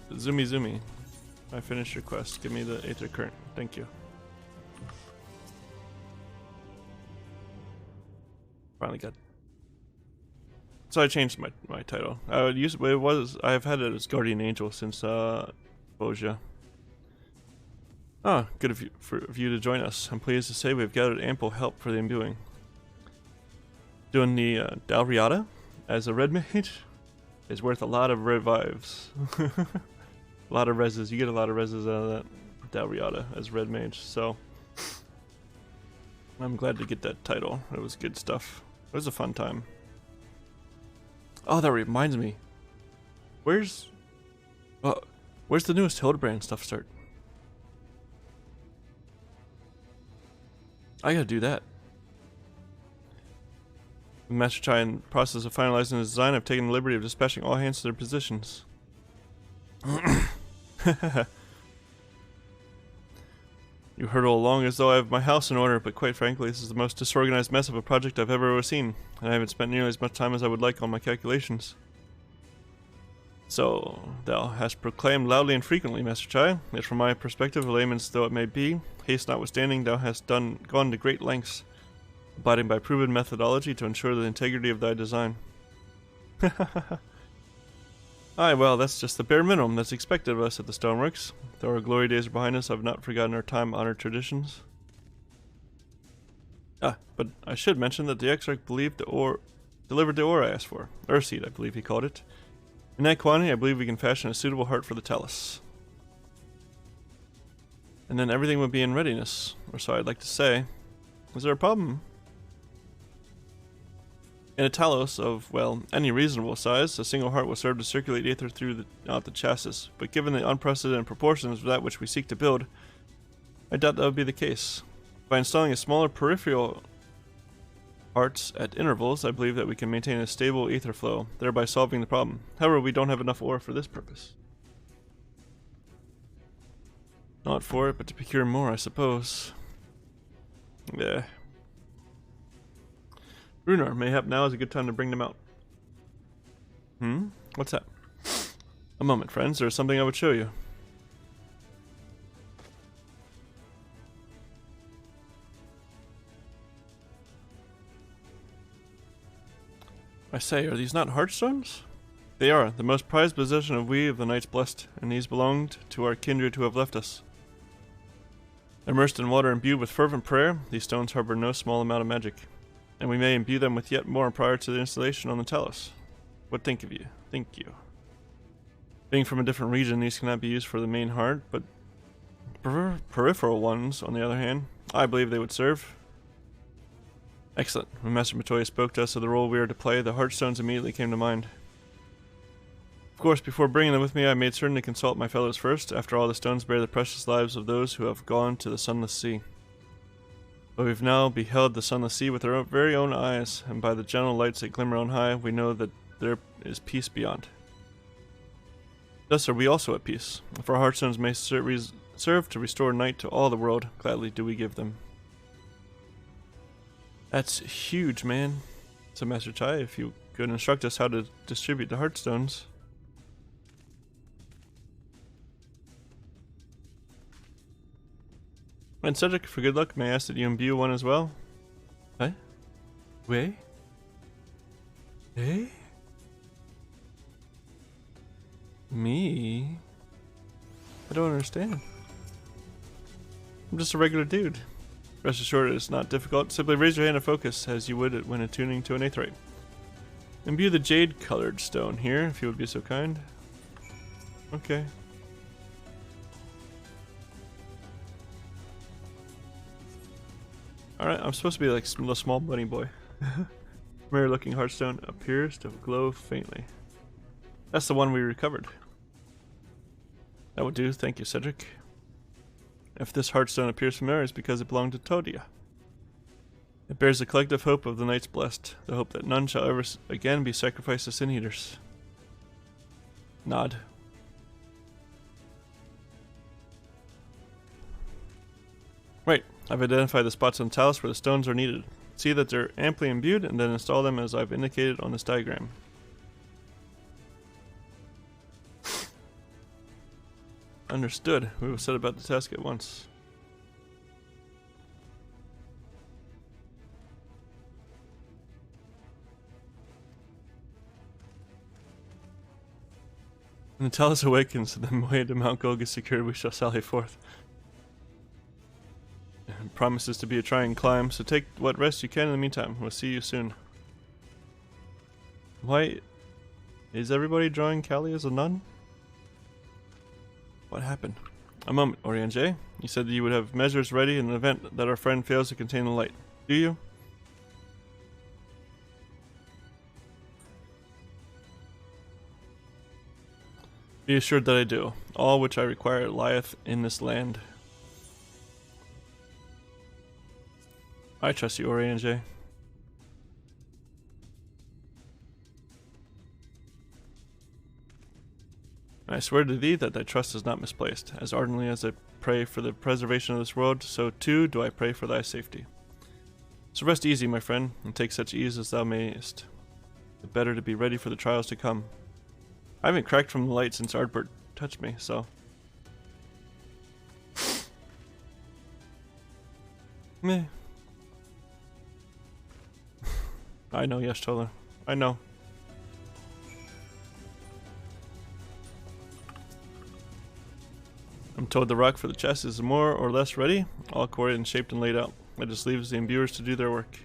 to. Zoomy. I finished your quest. Give me the Aether Current. Thank you. Finally got. So I changed my title. I would use it was I've had it as Guardian Angel since Boja. Ah, good of you to join us. I'm pleased to say we've gathered ample help for the imbuing. Doing the Dalriada as a red mage is worth a lot of revives. A lot of reses. You get a lot of reses out of that Dalriada as red mage. So I'm glad to get that title. It was good stuff. It was a fun time. Oh, that reminds me. Where's the newest Hildebrand stuff start? I gotta do that. The Master Chai, in the process of finalizing the design, I've taken the liberty of dispatching all hands to their positions. You hurtle along as though I have my house in order, but quite frankly, this is the most disorganized mess of a project I've ever overseen, and I haven't spent nearly as much time as I would like on my calculations. So, thou hast proclaimed loudly and frequently, Master Chai, yet from my perspective, layman's though it may be, haste notwithstanding, thou hast gone to great lengths, abiding by proven methodology to ensure the integrity of thy design. Aye, well, that's just the bare minimum that's expected of us at the Stoneworks. Though our glory days are behind us, I've not forgotten our time-honored traditions. Ah, but I should mention that the Exarch delivered the ore I asked for. Earthseed, I believe he called it. In that quantity, I believe we can fashion a suitable heart for the Talus. And then everything would be in readiness, or so I'd like to say. Is there a problem? In a Talos of, well, any reasonable size, a single heart will serve to circulate aether through the chassis, but given the unprecedented proportions of that which we seek to build, I doubt that would be the case. By installing a smaller peripheral hearts at intervals, I believe that we can maintain a stable aether flow, thereby solving the problem. However, we don't have enough ore for this purpose. Not for it, but to procure more, I suppose. Yeah. Runar, mayhap now is a good time to bring them out. What's that? A moment, friends. There's something I would show you. I say, are these not heartstones? They are, the most prized possession of we of the Knights Blessed, and these belonged to our kindred who have left us. Immersed in water imbued with fervent prayer, these stones harbor no small amount of magic, and we may imbue them with yet more prior to the installation on the Talus. What think of you? Thank you. Being from a different region, these cannot be used for the main heart, but peripheral ones, on the other hand, I believe they would serve. Excellent. When Master Matoya spoke to us of the role we are to play, the heartstones immediately came to mind. Of course, before bringing them with me, I made certain to consult my fellows first. After all, the stones bear the precious lives of those who have gone to the Sunless Sea. But we've now beheld the Sunless Sea with our very own eyes, and by the gentle lights that glimmer on high, we know that there is peace beyond. Thus are we also at peace. If our heartstones may serve to restore night to all the world, gladly do we give them. That's huge, man. So Master Chai, if you could instruct us how to distribute the heartstones. And Cedric, for good luck, may I ask that you imbue one as well? Hey? Wait? Hey? Me? I don't understand. I'm just a regular dude. Rest assured it's not difficult. Simply raise your hand and focus as you would when attuning to an aetheryte. Imbue the jade colored stone here, if you would be so kind. Okay. Alright, I'm supposed to be like a small bunny boy. Rare looking heartstone appears to glow faintly. That's the one we recovered. That would do, thank you, Cedric. If this heartstone appears familiar, it's because it belonged to Todia. It bears the collective hope of the Knights Blessed, the hope that none shall ever again be sacrificed to sin eaters. Nod. Right, I've identified the spots on the talus where the stones are needed. See that they're amply imbued, and then install them as I've indicated on this diagram. Understood. We will set about the task at once. When the talus awakens, and the way to Mount Golg is secured, we shall sally forth. It promises to be a trying climb, so take what rest you can in the meantime. We'll see you soon. Why is everybody drawing Callie as a nun? What happened? A moment, Oriange. You said that you would have measures ready in the event that our friend fails to contain the light. Do you? Be assured that I do. All which I require lieth in this land. I trust you, Oriange. I swear to thee that thy trust is not misplaced. As ardently as I pray for the preservation of this world, so too do I pray for thy safety. So rest easy, my friend, and take such ease as thou mayest. The better to be ready for the trials to come. I haven't cracked from the light since Ardbert touched me, so... Meh. I know, yes, Tola. I know. I'm told the rock for the chest is more or less ready, all quarried and shaped and laid out. It just leaves the imbuers to do their work.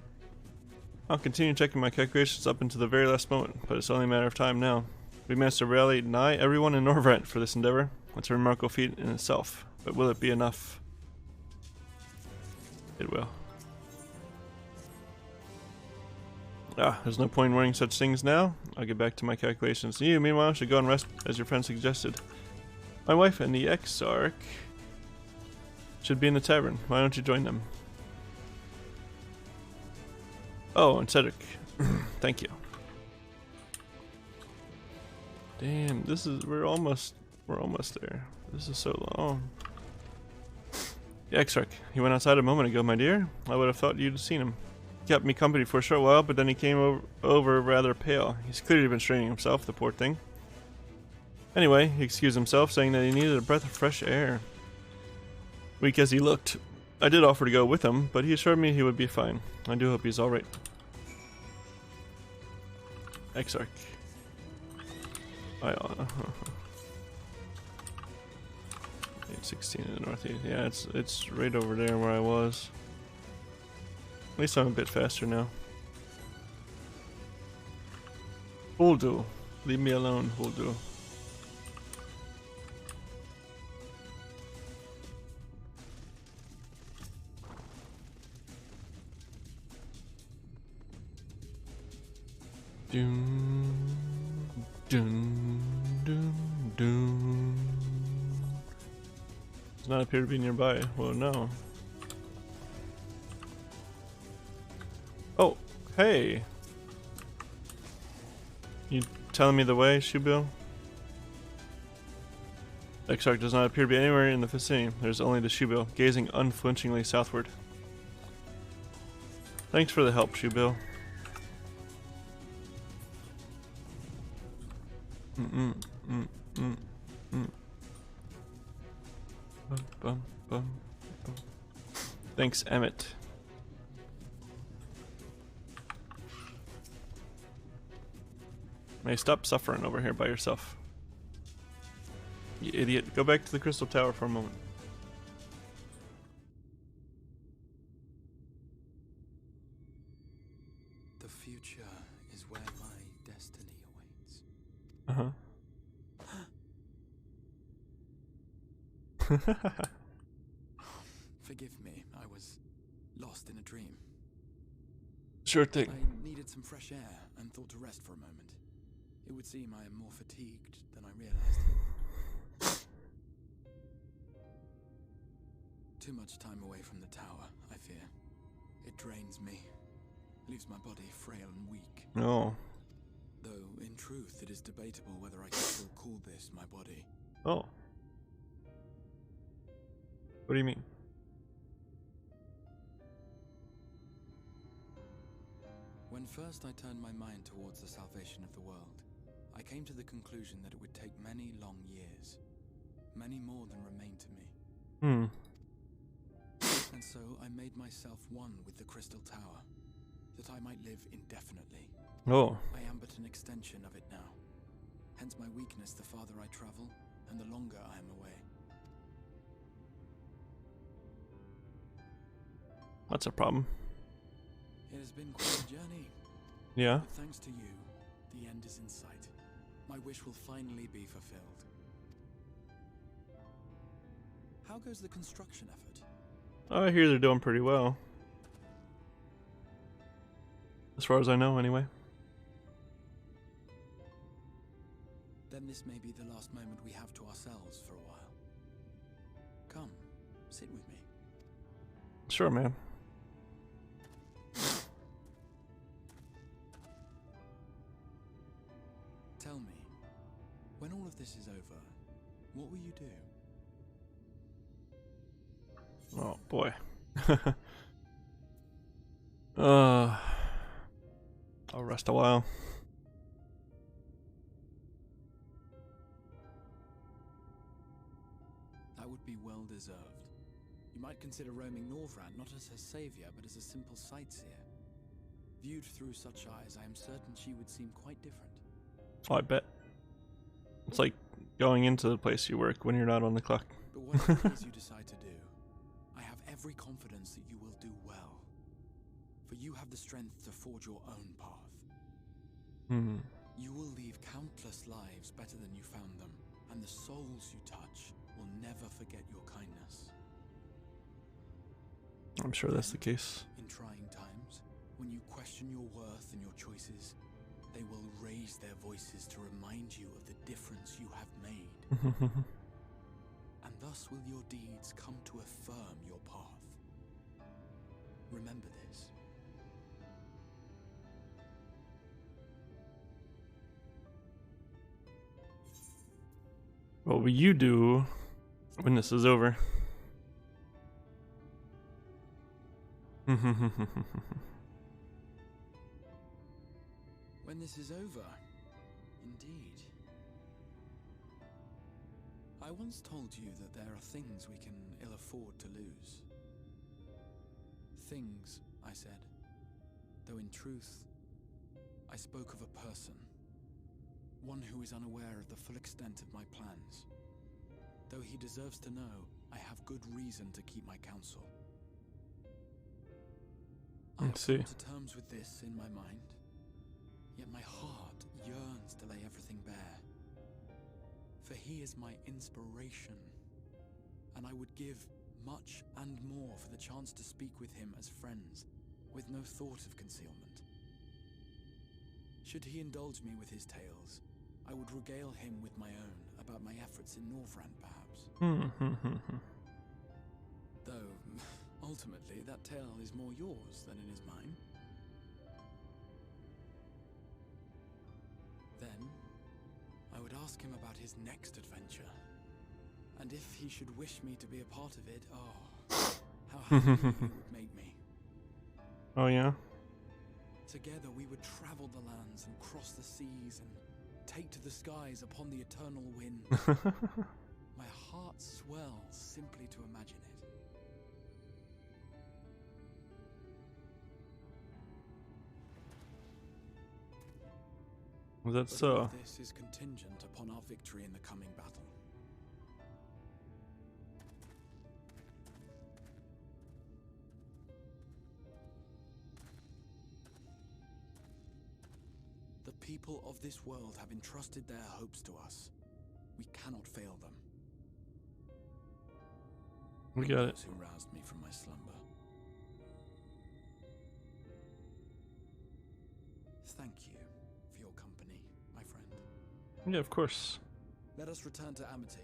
I'll continue checking my calculations up until the very last moment, but it's only a matter of time now. We managed to rally nigh everyone in Norvrent for this endeavor. It's a remarkable feat in itself, but will it be enough? It will. There's no point in worrying such things now. I'll get back to my calculations. You, meanwhile, should go and rest as your friend suggested. My wife and the Exarch should be in the tavern. Why don't you join them? Oh, and Cedric. Thank you. Damn, we're almost there. This is so long. The Exarch. He went outside a moment ago, my dear. I would have thought you'd have seen him. He kept me company for a short while, but then he came over rather pale. He's clearly been straining himself, the poor thing. Anyway, he excused himself, saying that he needed a breath of fresh air. Weak as he looked, I did offer to go with him, but he assured me he would be fine. I do hope he's alright. Exarch. 816 in the northeast. Yeah, it's right over there where I was. At least I'm a bit faster now. Huldu. Leave me alone, Huldu. Doom, doom, doom, doom. Does not appear to be nearby. Well, no. Oh, hey. You telling me the way, Shubil? Exarch does not appear to be anywhere in the vicinity. There's only the Shubil, gazing unflinchingly southward. Thanks for the help, Shubil. Bum, bum, bum. Thanks, Emmett. May stop suffering over here by yourself. You idiot. Go back to the Crystal Tower for a moment. The future is where my destiny awaits. Uh-huh. Forgive me, I was lost in a dream. Sure thing. I needed some fresh air and thought to rest for a moment. It would seem I am more fatigued than I realized. Too much time away from the tower, I fear. It drains me, leaves my body frail and weak. Oh. Though, in truth, it is debatable whether I can still call this my body. Oh. What do you mean? When first I turned my mind towards the salvation of the world, I came to the conclusion that it would take many long years. Many more than remain to me. Hmm. And so I made myself one with the Crystal Tower, that I might live indefinitely. Oh. I am but an extension of it now. Hence my weakness the farther I travel, and the longer I am away. That's a problem. It has been quite a journey. Yeah. But thanks to you, the end is in sight. My wish will finally be fulfilled. How goes the construction effort? Oh, I hear they're doing pretty well. As far as I know, anyway. Then this may be the last moment we have to ourselves for a while. Come, sit with me. Sure, man. Tell me, when all of this is over, what will you do? Oh, boy. I'll rest a while. That would be well deserved. You might consider roaming Norvrand not as her savior, but as a simple sightseer. Viewed through such eyes, I am certain she would seem quite different. Oh, I bet. It's like going into the place you work when you're not on the clock. But whatever it is you decide to do, I have every confidence that you will do well. For you have the strength to forge your own path. Hmm. You will leave countless lives better than you found them, and the souls you touch will never forget your kindness. I'm sure that's the case. In trying times, when you question your worth and your choices, they will raise their voices to remind you of the difference you have made. And thus will your deeds come to affirm your path. Remember this. What will you do when this is over? When this is over, indeed. I once told you that there are things we can ill afford to lose. Things, I said, though in truth, I spoke of a person. One who is unaware of the full extent of my plans. Though he deserves to know, I have good reason to keep my counsel. I have come to terms with this in my mind, yet my heart yearns to lay everything bare. For he is my inspiration, and I would give much and more for the chance to speak with him as friends, with no thought of concealment. Should he indulge me with his tales, I would regale him with my own about my efforts in Norvrand, perhaps. Though, ultimately, that tale is more yours than it is mine. Then, I would ask him about his next adventure. And if he should wish me to be a part of it, oh, how happy he would make me. Oh, yeah? Together we would travel the lands and cross the seas and take to the skies upon the eternal wind. My heart swells simply to imagine it. Is that But all so? of this is contingent upon our victory in the coming battle. The people of this world have entrusted their hopes to us. We cannot fail them. We got it. Those who roused me from my slumber. Thank you for your company, my friend. Yeah, of course. Let us return to Amity.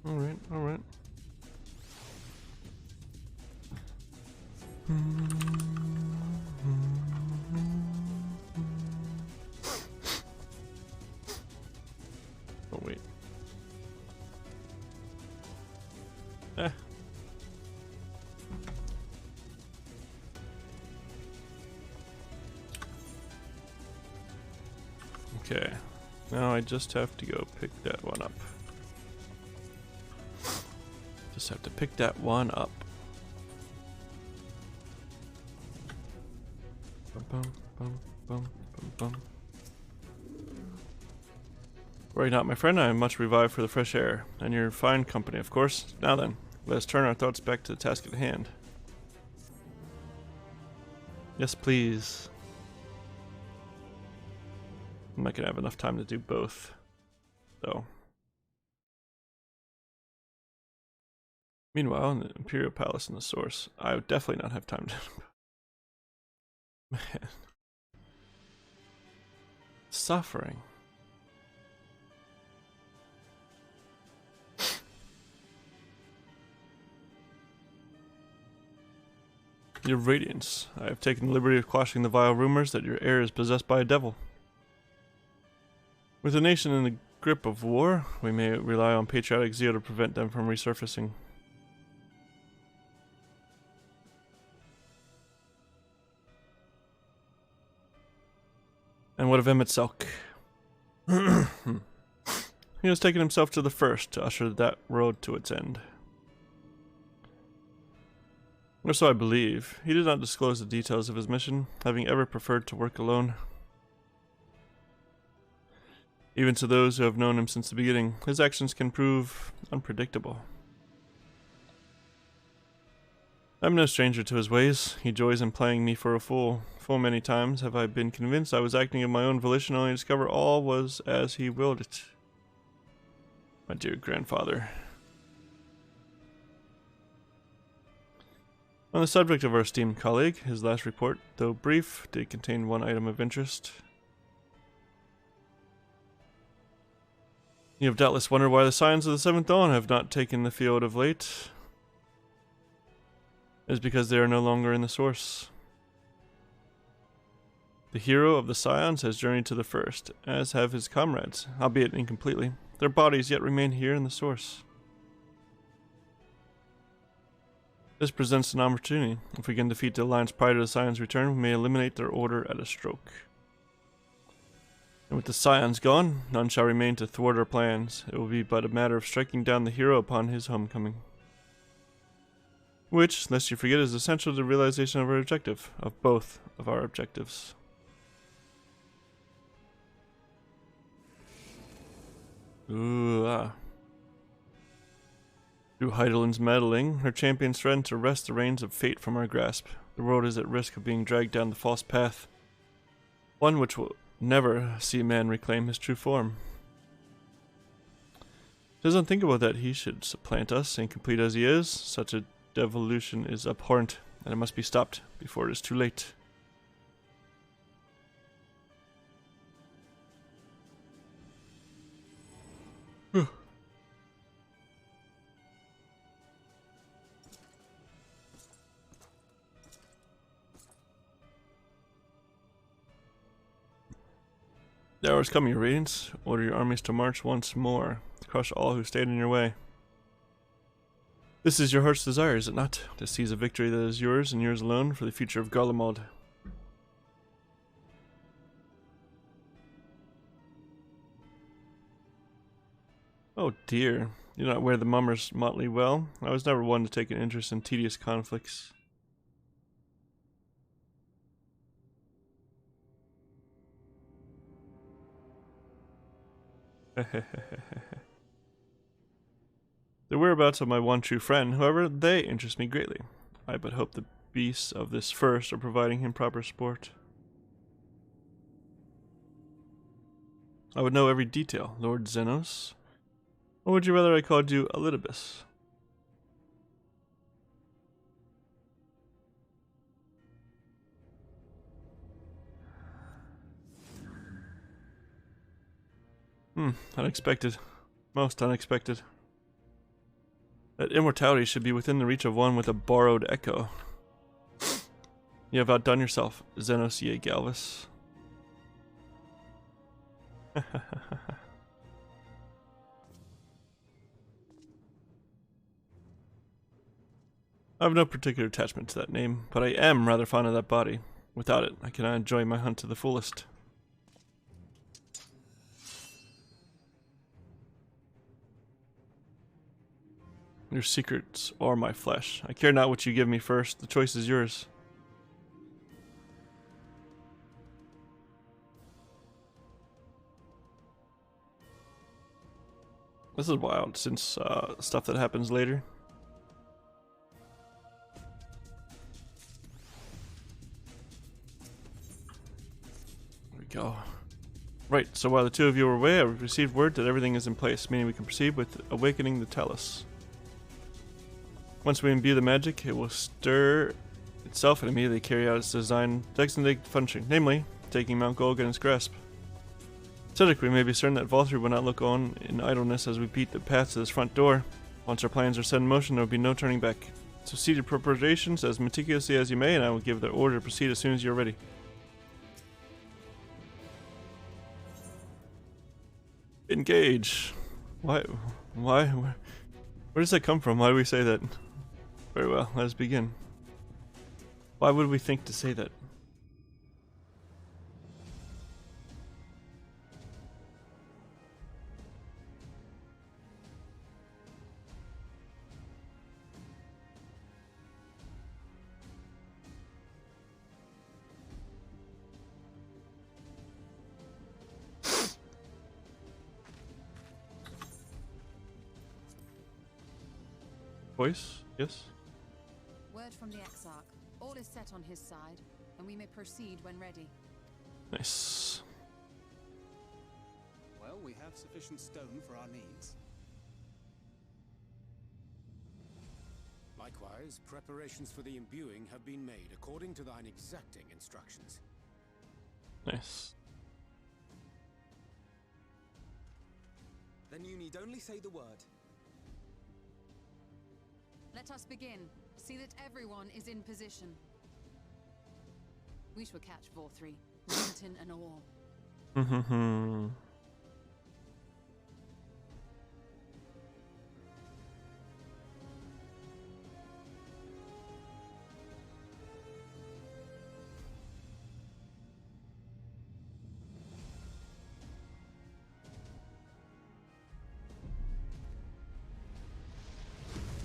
Alright, alright. Oh, wait. Eh. Okay. Now I just have to go pick that one up. Just have to pick that one up. Bum, bum, bum, bum, bum, bum. Worry not, my friend. I am much revived for the fresh air, and your fine company, of course. Now then, let us turn our thoughts back to the task at hand. Yes, please. I'm not gonna have enough time to do both, though. Meanwhile, in the Imperial Palace in the Source, I would definitely not have time to... Man. Suffering. Your Radiance, I have taken the liberty of quashing the vile rumors that your heir is possessed by a devil. With a nation in the grip of war, we may rely on patriotic zeal to prevent them from resurfacing. And what of Emmett Selk? He has taken himself to the first to usher that road to its end. Or so I believe. He did not disclose the details of his mission, having ever preferred to work alone. Even to those who have known him since the beginning, his actions can prove unpredictable. I'm no stranger to his ways. He joys in playing me for a fool. Full many times have I been convinced I was acting of my own volition, only to discover all was as he willed it. My dear grandfather. On the subject of our esteemed colleague, his last report, though brief, did contain one item of interest. You have doubtless wondered why the Scions of the Seventh Dawn have not taken the field of late. It is because they are no longer in the Source. The hero of the Scions has journeyed to the First, as have his comrades, albeit incompletely. Their bodies yet remain here in the Source. This presents an opportunity. If we can defeat the Alliance prior to the Scions' return, we may eliminate their order at a stroke. And with the Scions gone, none shall remain to thwart our plans. It will be but a matter of striking down the hero upon his homecoming. Which, lest you forget, is essential to the realization of our objective, of both of our objectives. Ooh, ah. Through Heidelin's meddling, her champions threaten to wrest the reins of fate from our grasp. The world is at risk of being dragged down the false path. One which will never see man reclaim his true form. It is unthinkable that he should supplant us, incomplete as he is. Such a devolution is abhorrent, and it must be stopped before it is too late. The hour is coming, your Radiance. Order your armies to march once more, to crush all who stand in your way. This is your heart's desire, is it not? To seize a victory that is yours and yours alone for the future of Garlemald. Oh dear. You do not wear the mummer's motley well. I was never one to take an interest in tedious conflicts. The whereabouts of my one true friend, however, they interest me greatly. I but hope the beasts of this first are providing him proper sport. I would know every detail, Lord Xenos. Or would you rather I called you Elidibus? Unexpected. Most unexpected. That immortality should be within the reach of one with a borrowed echo. You have outdone yourself, Xenos Ye Galvus. I have no particular attachment to that name, but I am rather fond of that body. Without it, I cannot enjoy my hunt to the fullest. Your secrets or my flesh. I care not what you give me first. The choice is yours. This is wild, since stuff that happens later. There we go. Right, so while the two of you are away, I've received word that everything is in place, meaning we can proceed with awakening the Talus. Once we imbue the magic, it will stir itself and immediately carry out its designated function, namely, taking Mount Golg in its grasp. Cedric, we may be certain that Valtteri will not look on in idleness as we beat the path to this front door. Once our plans are set in motion, there will be no turning back. So see your preparations as meticulously as you may, and I will give the order to proceed as soon as you're ready. Engage. Why, where does that come from? Why do we say that? Very well, let us begin. Why would we think to say that? Voice? Yes? Word from the Exarch. All is set on his side, and we may proceed when ready. Nice. Well, we have sufficient stone for our needs. Likewise, preparations for the imbuing have been made according to thine exacting instructions. Nice. Then you need only say the word. Let us begin. See that everyone is in position. We shall catch Valtteri, Linton and all.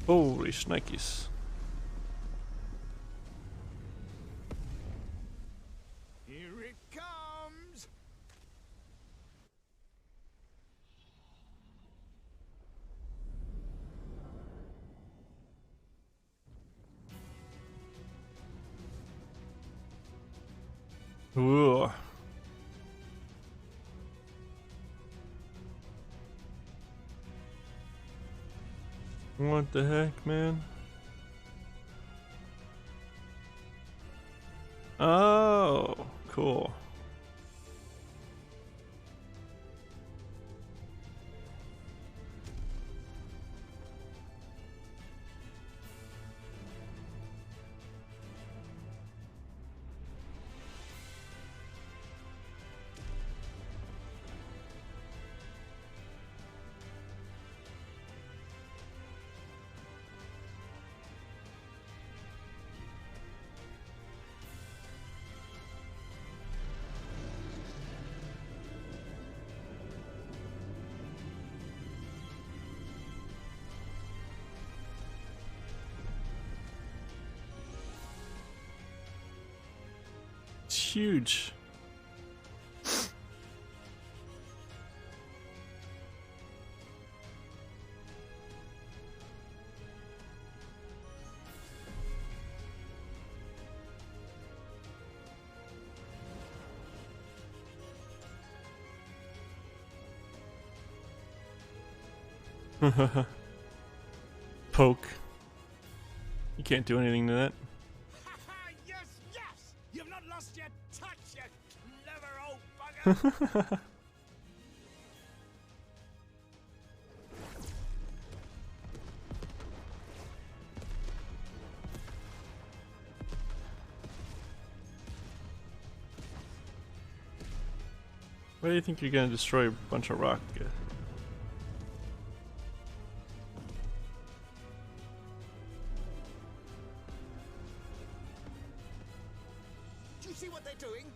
Holy shnikes. Here it comes! Ooh. What the heck, man? Oh, cool. huge. Poke. You can't do anything to that. Yes, yes! You've not lost your touch, you clever old bugger! Why do you think you're gonna destroy a bunch of rock? Do you see what they're doing?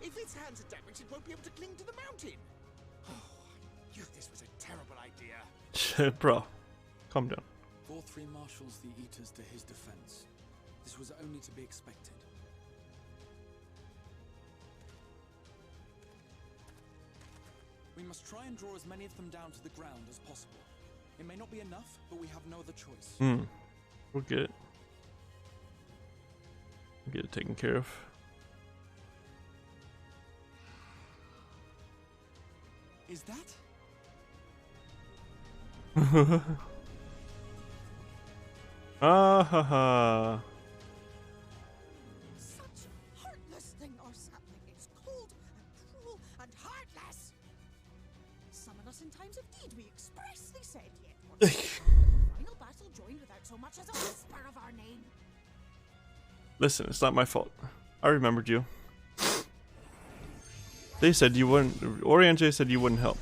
If its hands are damaged, it won't be able to cling to the mountain. Oh, I knew this was a terrible idea. Bro, calm down. Vor3 marshals the Eaters to his defense. This was only to be expected. We must try and draw as many of them down to the ground as possible. It may not be enough, but we have no other choice. We'll get it. We'll get it taken care of. Is that? Ah ha ha. Such heartless thing, our sapling. It's cold and cruel and heartless. Summon us in times of need, we expressly said yet. Final battle joined without so much as a whisper of our name. Listen, it's not my fault. I remembered you. They said you wouldn't. Oriente said you wouldn't help.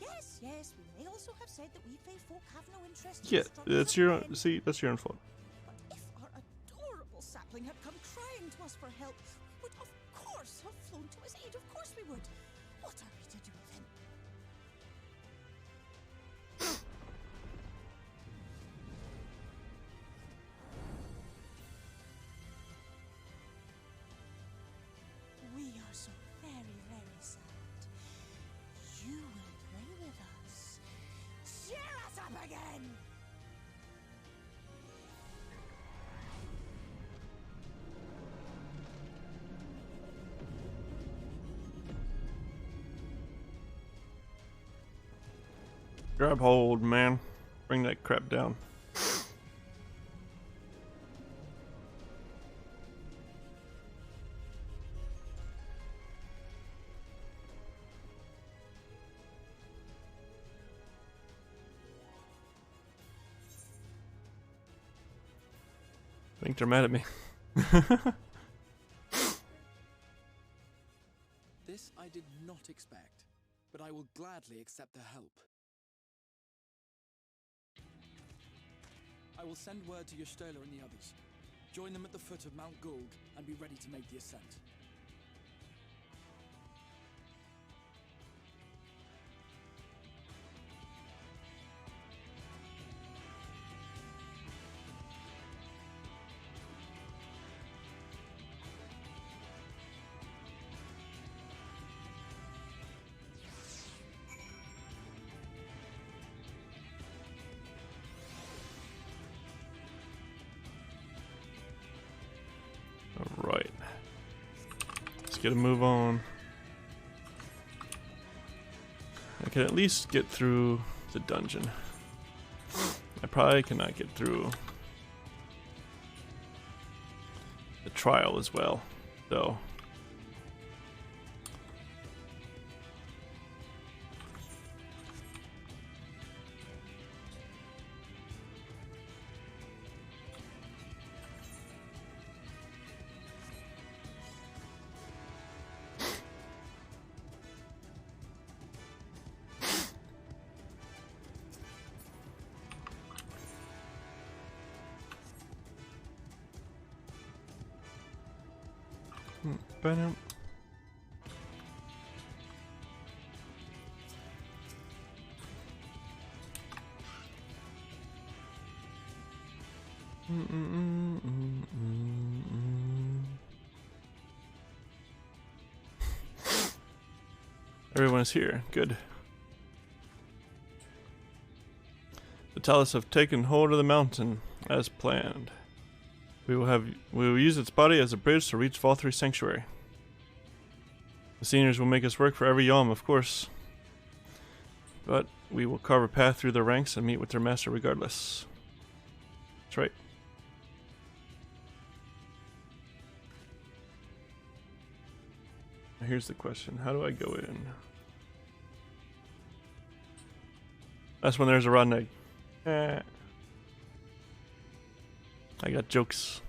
Yes, yes, we may also have said that we Fae folk have no interest in Yeah, the struggles that's of your men. see. That's your own fault. But if our adorable sapling had come crying to us for help, we would of course have flown to his aid. Of course we would. What are we to do then? We are so very, very sad. You will play with us. Cheer us up again! Grab hold, man. Bring that crap down. I think they're mad at me. This I did not expect, but I will gladly accept their help. I will send word to Y'shtola and the others. Join them at the foot of Mount Gulg and be ready to make the ascent. Alright. Let's get a move on. I can at least get through the dungeon. I probably cannot get through the trial as well, though. Ba-dum. Everyone is here. Good. The Talus have taken hold of the mountain as planned. We will use its body as a bridge to reach Fall 3 Sanctuary. The seniors will make us work for every yalm, of course. But we will carve a path through their ranks and meet with their master regardless. That's right. Here's the question. How do I go in? That's when there's a rotten egg. I got jokes.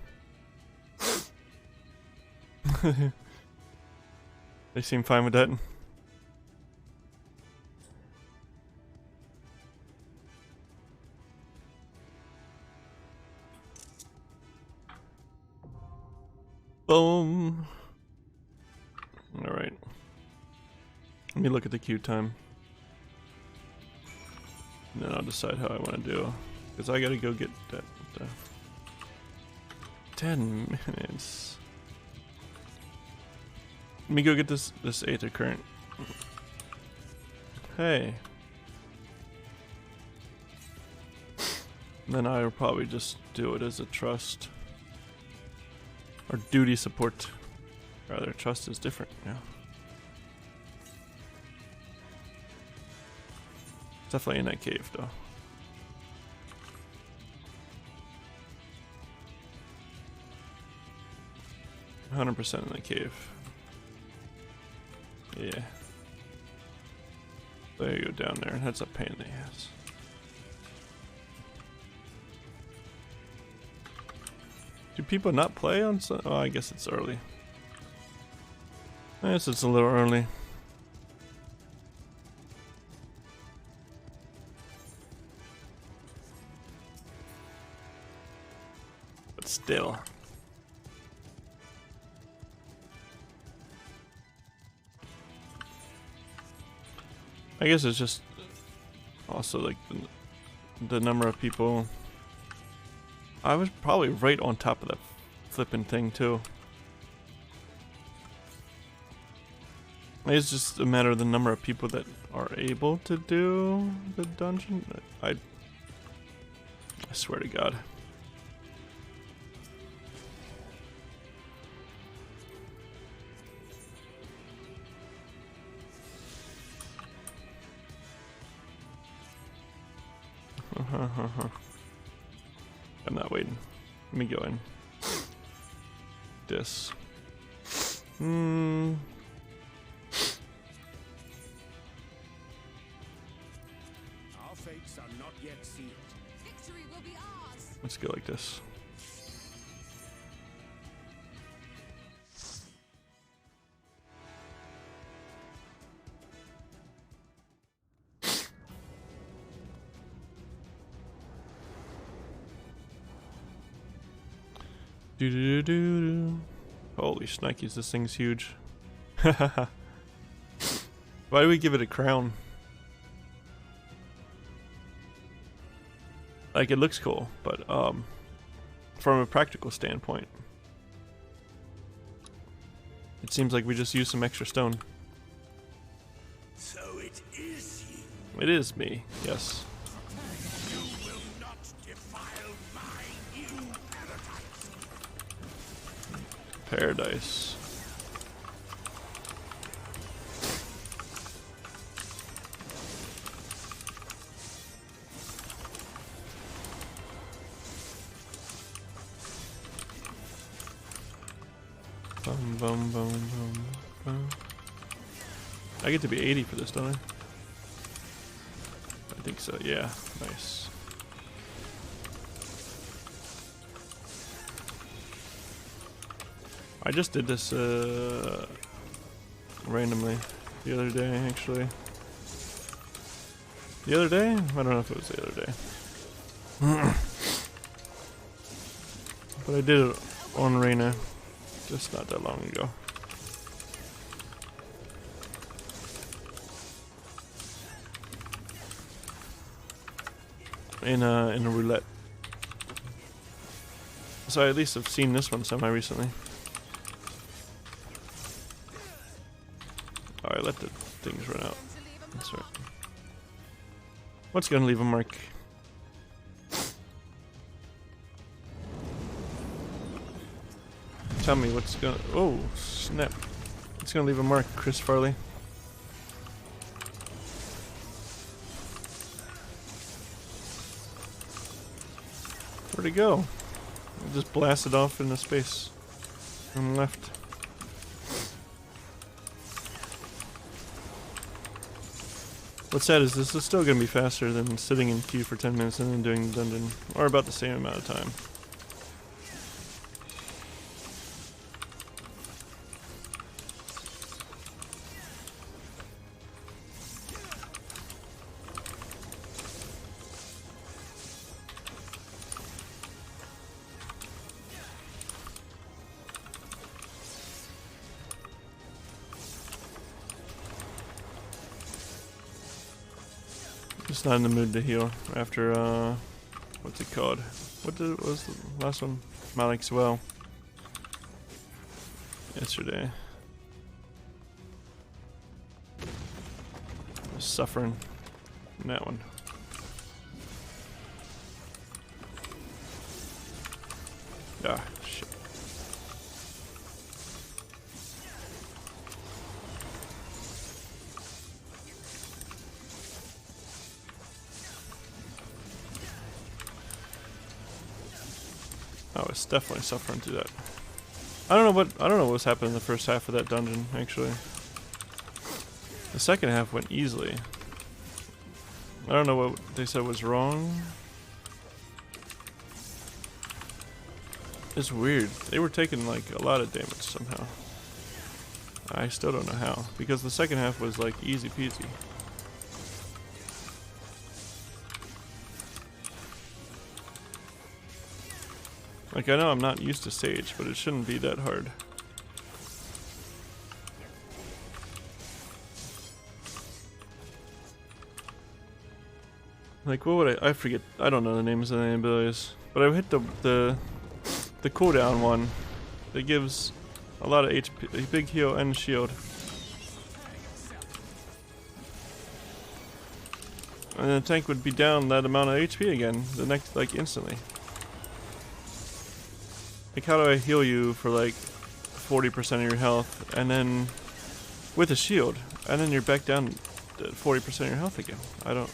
They seem fine with that. Boom. Alright. Let me look at the queue time. And then I'll decide how I want to do. Because I gotta go get that. 10 minutes. Let me go get this Aether Current. Hey. Then I will probably just do it as a trust. Or duty support. Rather, trust is different, yeah. Definitely in that cave, though. 100% in the cave. Yeah. There you go, down there. That's a pain in the ass. Do people not play on Sunday? Oh, I guess it's early. I guess it's a little early. But still. I guess it's just also like the number of people. I was probably right on top of that flipping thing too. It's just a matter of the number of people that are able to do the dungeon. I swear to God. I'm not waiting. Let me go in. This. Our fates are not yet sealed. Victory will be ours. Let's go like this. Do do do do. Holy shnikes, this thing's huge. Why do we give it a crown? Like, it looks cool, but from a practical standpoint, it seems like we just use some extra stone. So it is you. It is me, yes. You will not defile my new paradise. Paradise. Boom, boom, boom, boom, boom. I get to be 80 for this, don't I? I think so, yeah. Nice. I just did this randomly the other day, actually. The other day? I don't know if it was the other day. But I did it on Reyna just not that long ago. In a roulette. So I at least have seen this one semi-recently. Oh, I let the things run out. That's right. What's gonna leave a mark? Tell me what's gonna... Oh, snap. It's gonna leave a mark, Chris Farley. Where'd it go? It just blasted off into space and left. What's sad is this is still gonna be faster than sitting in queue for 10 minutes and then doing the dungeon, or about the same amount of time. Just not in the mood to heal after, what's it called? What was the last one? Malik's Well. Yesterday. I was suffering in that one. Ah, shit. I was definitely suffering through that. I don't know what was happening in the first half of that dungeon, actually. The second half went easily. I don't know what they said was wrong. It's weird. They were taking like a lot of damage somehow. I still don't know how, because the second half was like easy peasy. Like, I know I'm not used to Sage, but it shouldn't be that hard. Like, what would I forget, I don't know the names of the abilities, but I hit the cooldown one that gives a lot of HP, a big heal and shield. And the tank would be down that amount of HP again, the next, like, instantly. Like, how do I heal you for like 40% of your health, and then with a shield, and then you're back down to 40% of your health again? I don't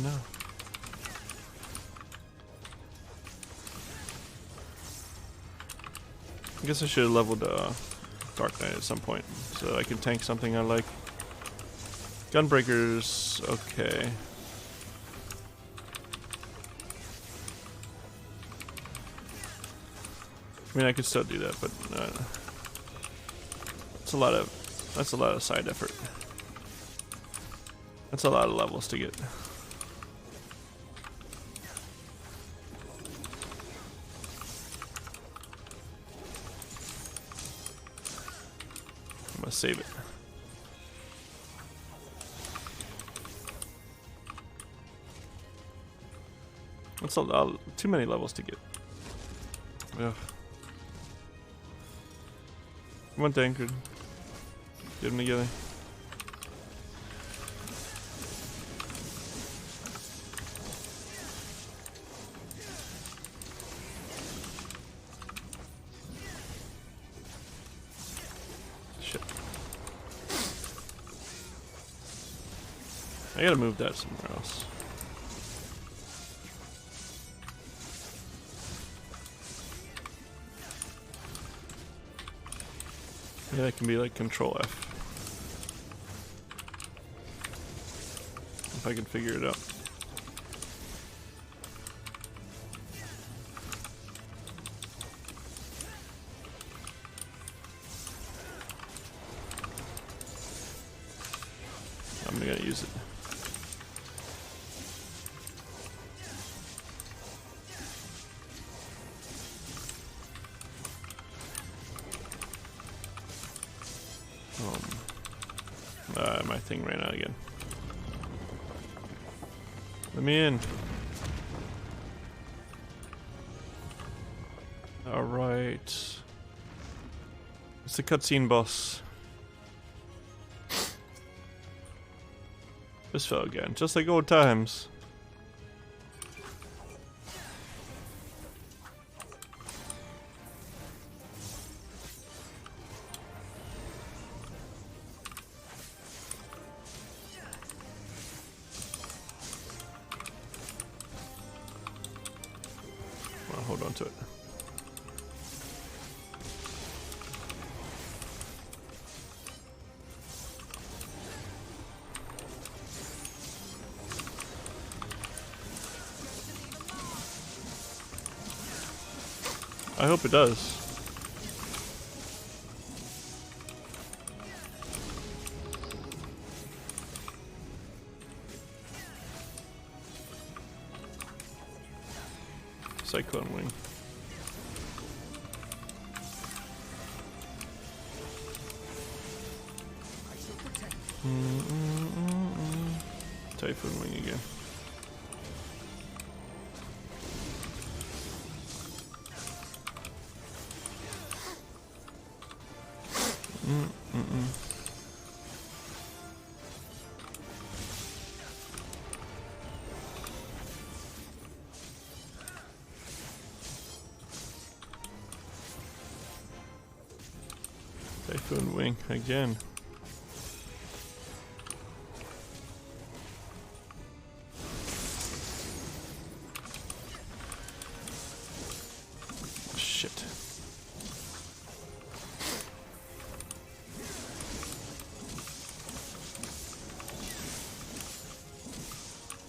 know. I guess I should have leveled Dark Knight at some point so that I can tank something I like. Gunbreakers, okay. I mean, I could still do that, but that's a lot of side effort. That's a lot of levels to get. I'm gonna save it. That's a lot, too many levels to get. Ugh. One anchored. Get them together. Shit. I gotta move that somewhere else. Yeah, that can be like Control F. If I can figure it out. I'm gonna use it. My thing ran out again. Let me in. Alright. It's the cutscene boss. This fell again, just like old times. I'll hold on to it. I hope it does. Cyclone wing. Typhoon wing again. Typhoon wing again. Shit.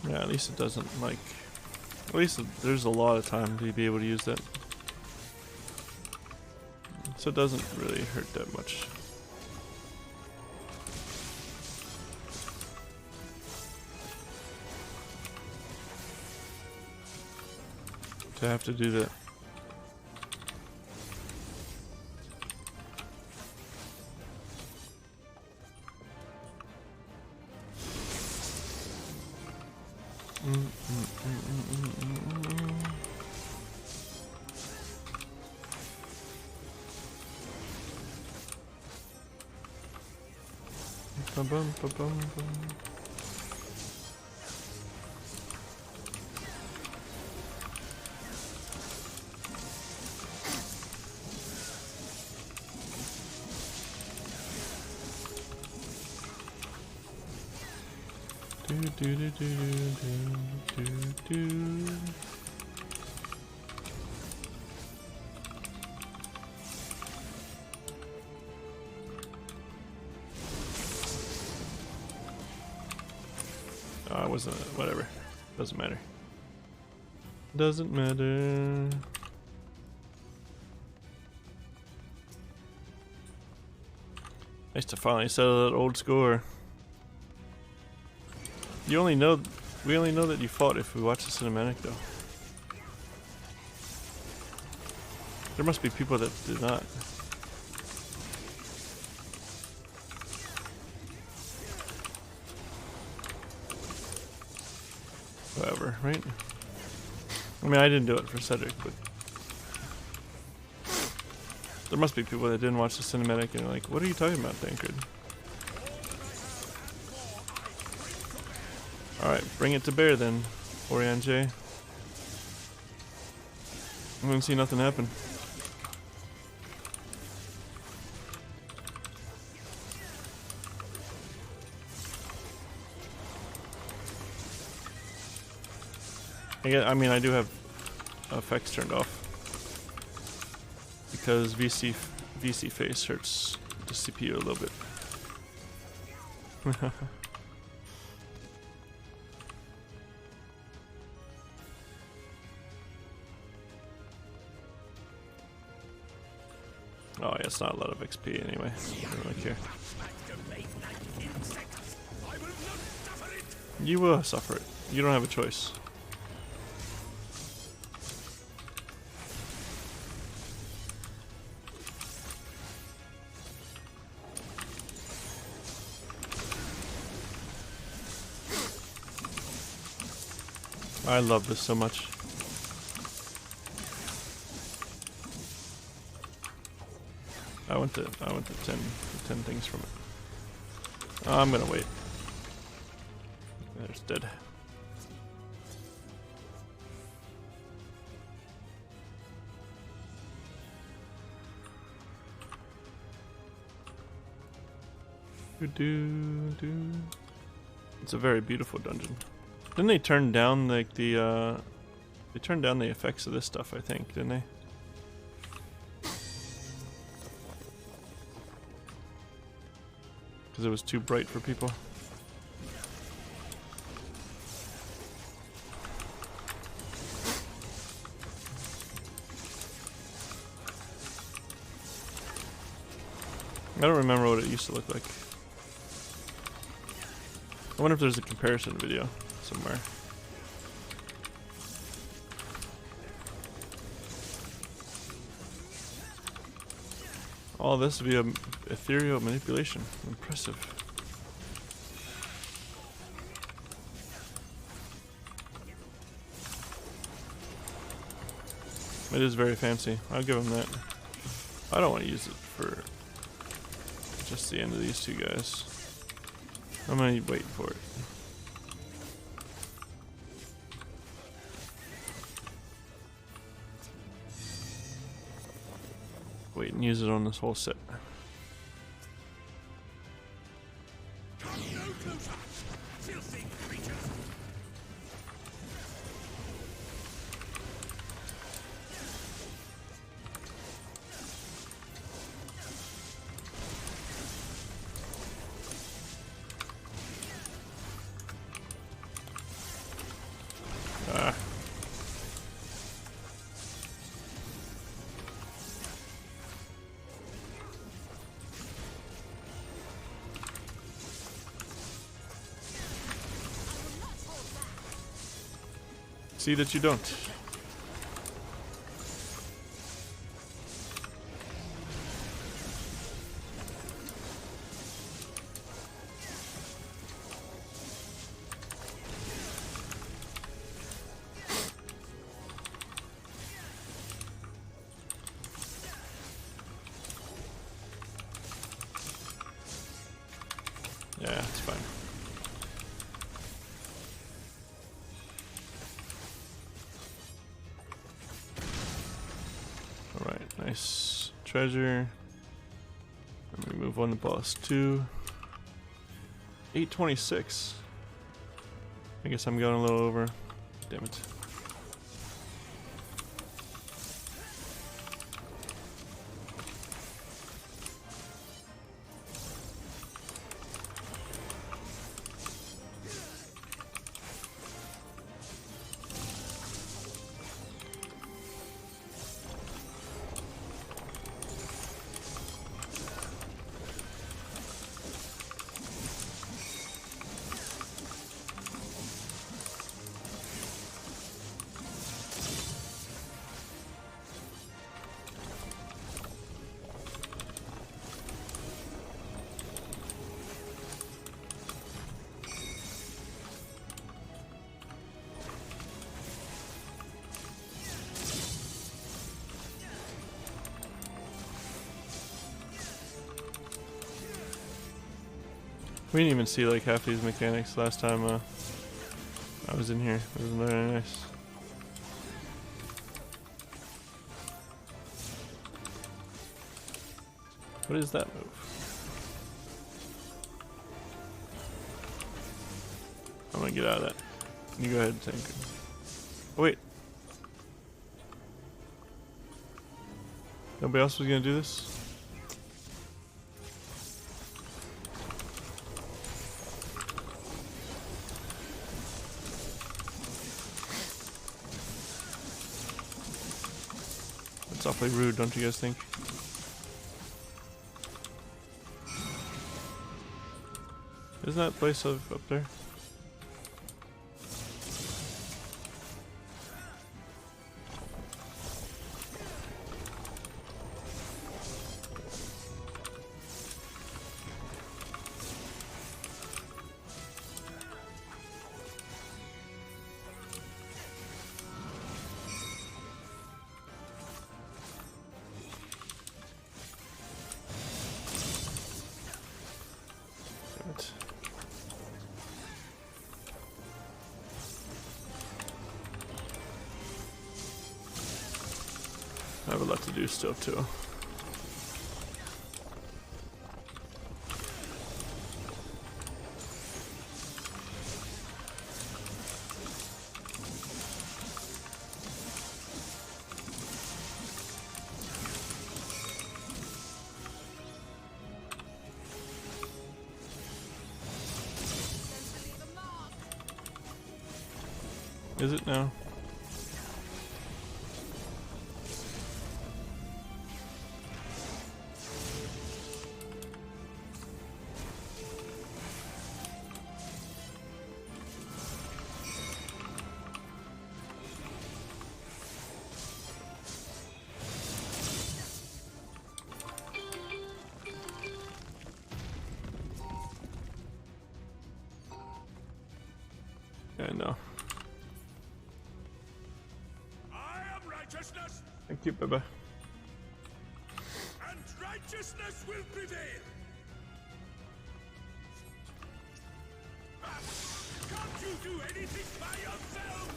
Yeah, at least it doesn't like. At least there's a lot of time to be able to use that. So it doesn't really hurt that much. To have to do that. Bum, bum, bum, bum, bum. Do do do do do do do. Wasn't it? Whatever. Doesn't matter. Doesn't matter. Nice to finally settle that old score. We only know that you fought if we watch the cinematic though. There must be people that did not. Whatever, right? I mean, I didn't do it for Cedric, but there must be people that didn't watch the cinematic and are like, what are you talking about, Tancred? Alright, bring it to bear then, Orion J. I didn't see nothing happen. I mean, I do have effects turned off because VC face hurts the CPU a little bit. Oh yeah, it's not a lot of XP anyway. I don't really care. You will suffer it. You don't have a choice. I love this so much. I want the 10 things from it. Oh, I'm gonna wait. There's dead. It's a very beautiful dungeon. Didn't they turn down like the they turned down the effects of this stuff, I think, didn't they? Because it was too bright for people. I don't remember what it used to look like. I wonder if there's a comparison video somewhere. All this via ethereal manipulation. Impressive. It is very fancy. I'll give him that. I don't want to use it for just the end of these two guys. I'm gonna wait for it. Wait and use it on this whole set. Come no closer, filthy creatures. Ah. See that you don't. Yeah, it's fine. Alright, nice treasure. Let me move on to boss 2. 826. I guess I'm going a little over. Damn it. We didn't even see like half these mechanics last time I was in here. It was very nice. What is that move? I'm gonna get out of that. You go ahead and tank it. Oh wait. Nobody else was gonna do this? That's awfully rude, don't you guys think? Isn't that place up there? I have a lot to do still too. Is it now? Yeah, I know. Righteousness, Thank you, Baba. and righteousness will prevail. Can't you do anything by yourself?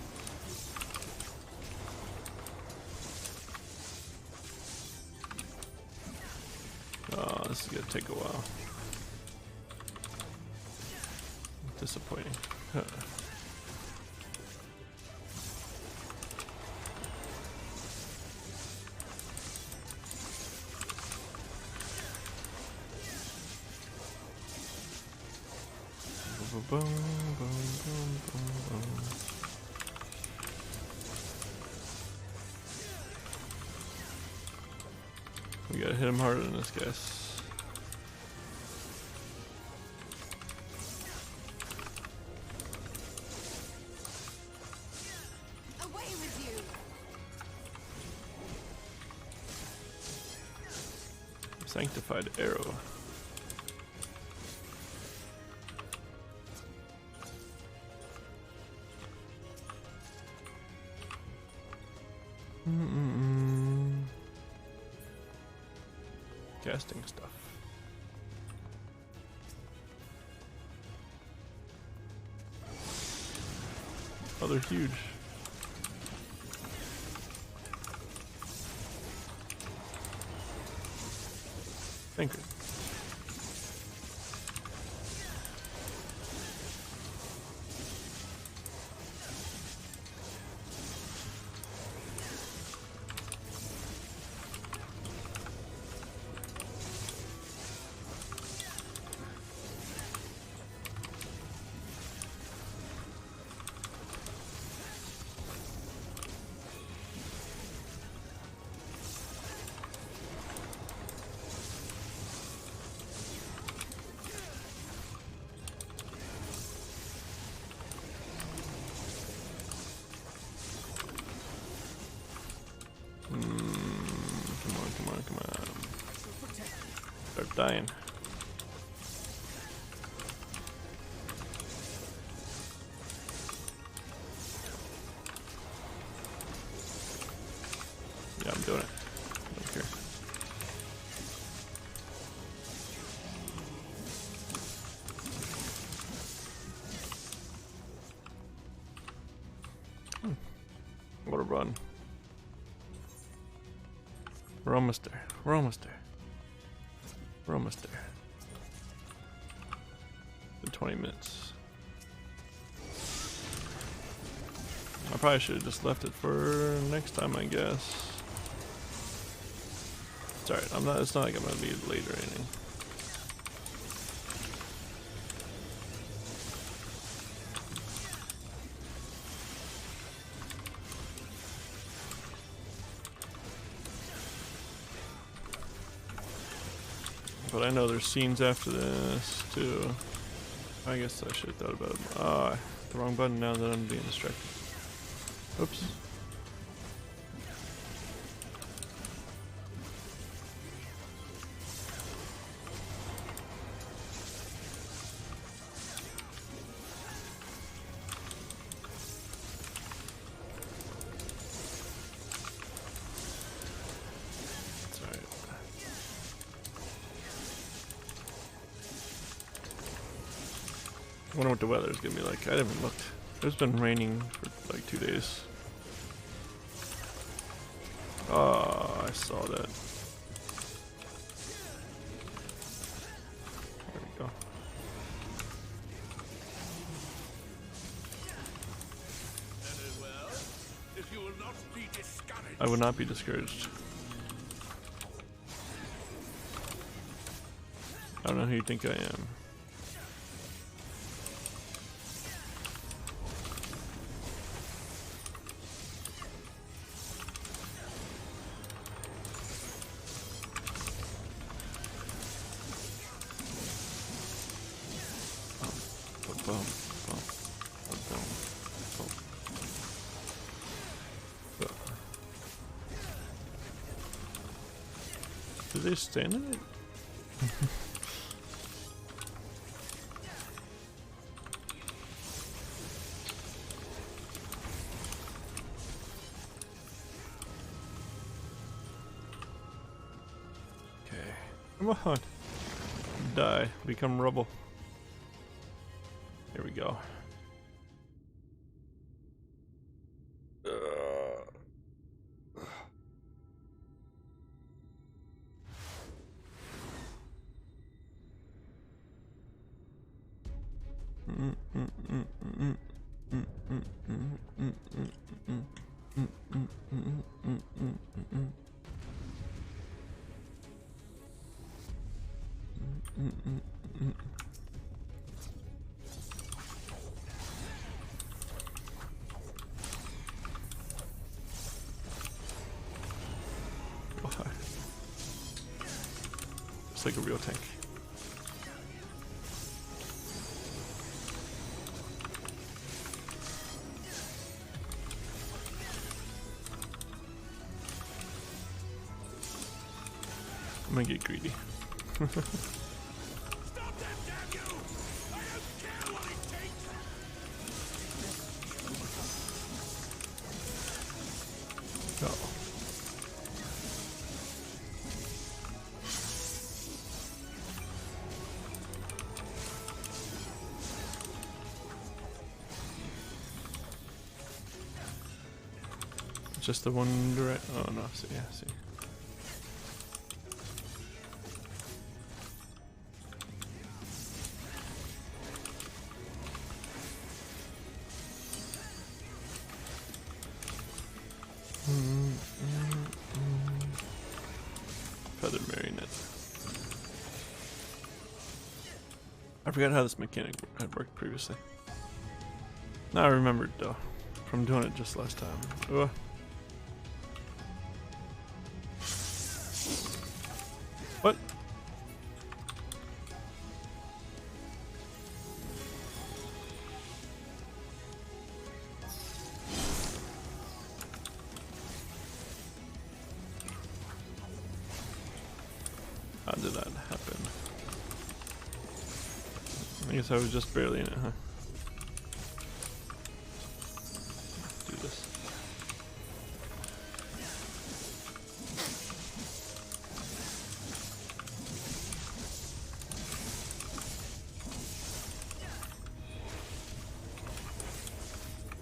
Oh, this is gonna take a while. Disappointing. Huh. Boom, boom, boom, boom, boom. We gotta hit him harder than this, guys. Away with you! Sanctified arrow. Casting stuff. Oh, they're huge. Thank you. Come on. Start dying. Yeah, I'm doing it. I don't care. What a run. We're almost there. We're almost there. We're almost there. In 20 minutes. I probably should have just left it for next time, I guess. It's alright. It's not like I'm gonna be late or anything. But I know there's scenes after this too. I guess I should have thought about it. Oh, I hit the wrong button now that I'm being distracted. Oops. It's alright. I wonder what the weather is gonna be like. I haven't looked. It's been raining for like 2 days. Oh, I saw that. There we go. Well, if you will not be discouraged. I would not be discouraged. I don't know who you think I am. Boom, boom, boom, boom, boom. Do they stand in it? Okay. Come on. Die. Become rubble. Here we go. It's like a real tank. I'm gonna get greedy. Stop them, damn you! I don't care what it takes! Uh-oh. Just the one direct. Oh no! See, yeah, see. Feather marionette. I forgot how this mechanic had worked previously. Now I remembered though, from doing it just last time. Ugh. What? How did that happen? I guess I was just barely in it, huh? Do this.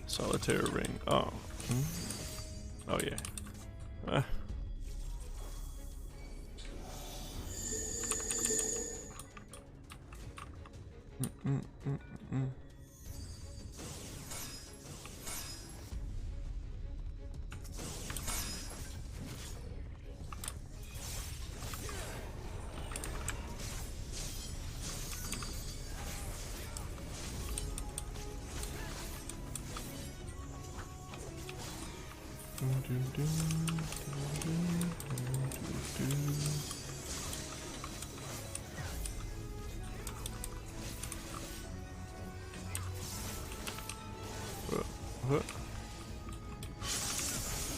Solitaire ring. Oh. Oh yeah.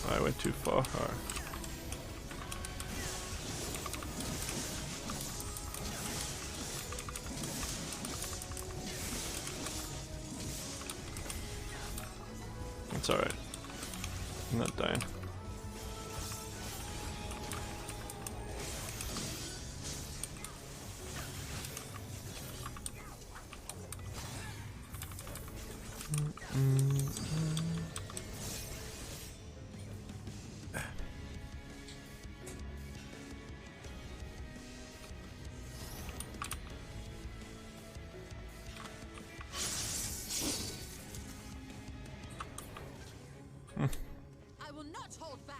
I went too far. It's alright. I'm not dying. I will not hold back.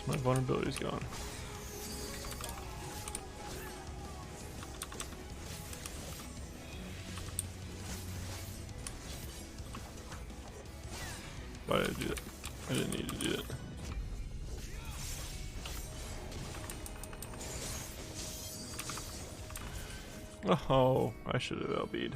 My vulnerability's gone. Why did I do that? I didn't need to do that. Oh, I should have LB'd.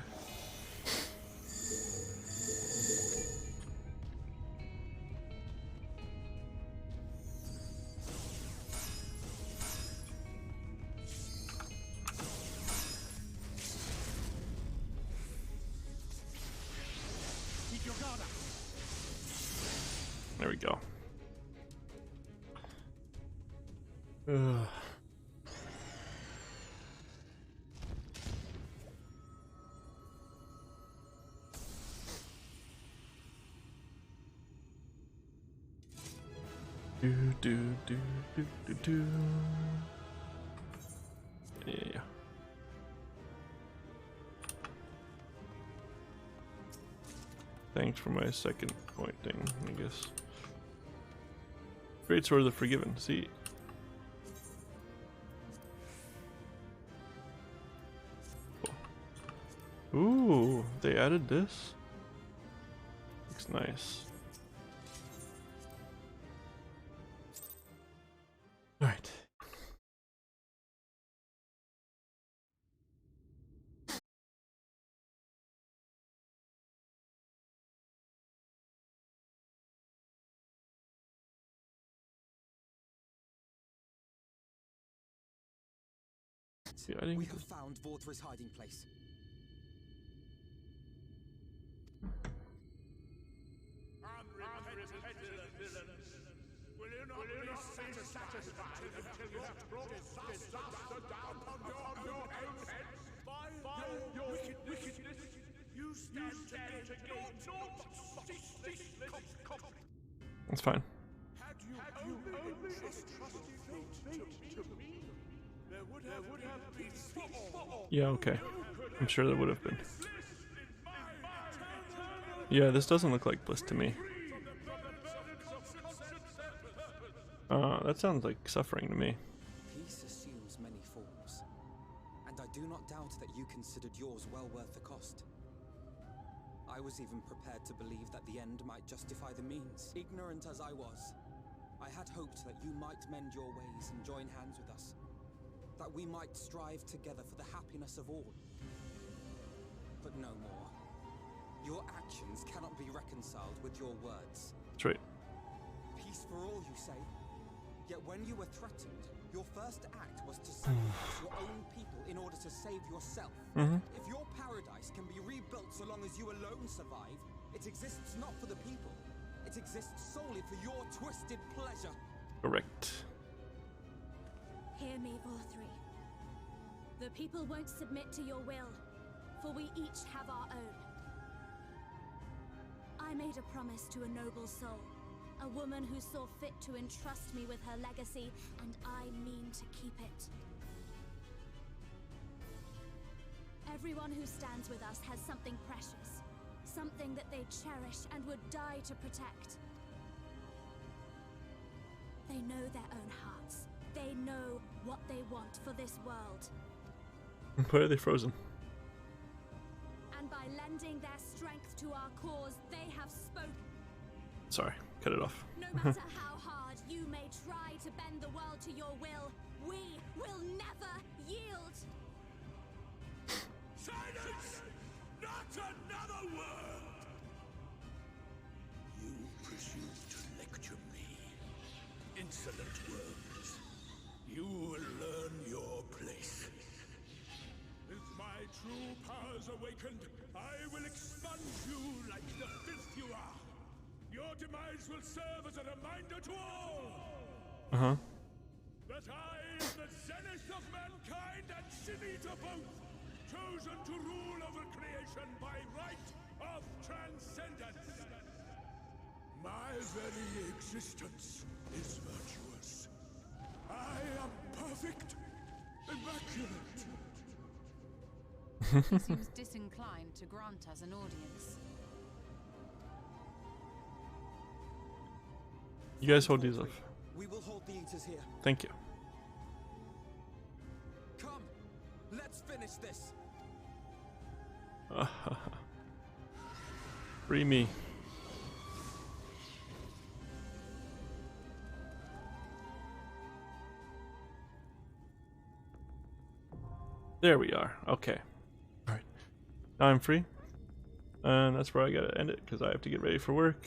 Keep your guard up. There we go. Ugh. Do do do do do do. Yeah. Thanks for my second point thing, I guess. Great Sword of the Forgiven. See. Cool. Ooh, they added this. Looks nice. All right. See, I didn't We get have this. found Vorthra's hiding place. Unrepentant villains. Will you not be satisfied until you have brought disaster down upon your heads? By your wickedness, you stand to gain naught but ceaseless That's fine. Had you only trusted fate to me, there would have been peace for all. Yeah, okay. I'm sure there would have been. Yeah, this doesn't look like bliss to me. That sounds like suffering to me. Peace assumes many forms, and I do not doubt that you considered yours well worth the cost. I was even prepared to believe that the end might justify the means. Ignorant as I was, I had hoped that you might mend your ways and join hands with us. That we might strive together for the happiness of all. But no more. Your actions cannot be reconciled with your words. That's right. Peace for all, you say? Yet when you were threatened, your first act was to sacrifice your own people in order to save yourself. If your paradise can be rebuilt so long as you alone survive, it exists not for the people. It exists solely for your twisted pleasure. Correct. Hear me, Vorthri. The people won't submit to your will, for we each have our own. I made a promise to a noble soul, a woman who saw fit to entrust me with her legacy, and I mean to keep it. Everyone who stands with us has something precious, something that they cherish and would die to protect. They know their own hearts. They know what they want for this world. Why are they frozen? And by lending their strength to our cause, they have spoken. Sorry, cut it off. No matter how hard you may try to bend the world to your will, we will never yield. Silence! Not another word! You presume to lecture me. Insolent words. You will learn your place. With my true powers awakened, I will expunge you like the filth you are. Your demise will serve as a reminder to all. That I am the zenith of mankind and Shinita both, chosen to rule over creation by right of transcendence. very existence is virtuous. I am perfect, immaculate. He seems disinclined to grant us an audience. You guys hold these off. We will hold the eaters here. Thank you. Come, let's finish this. Free me. There we are. Okay. Alright. Now I'm free. And that's where I gotta end it because I have to get ready for work.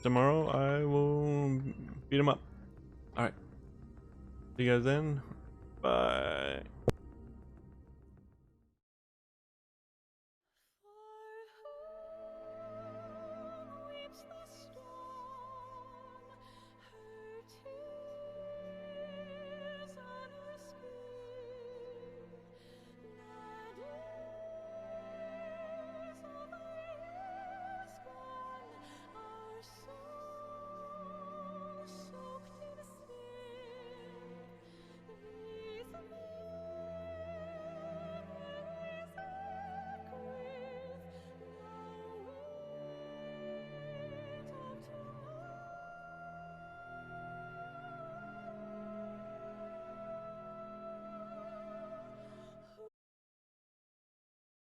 Tomorrow I will beat him up. Alright. See you guys then. Bye.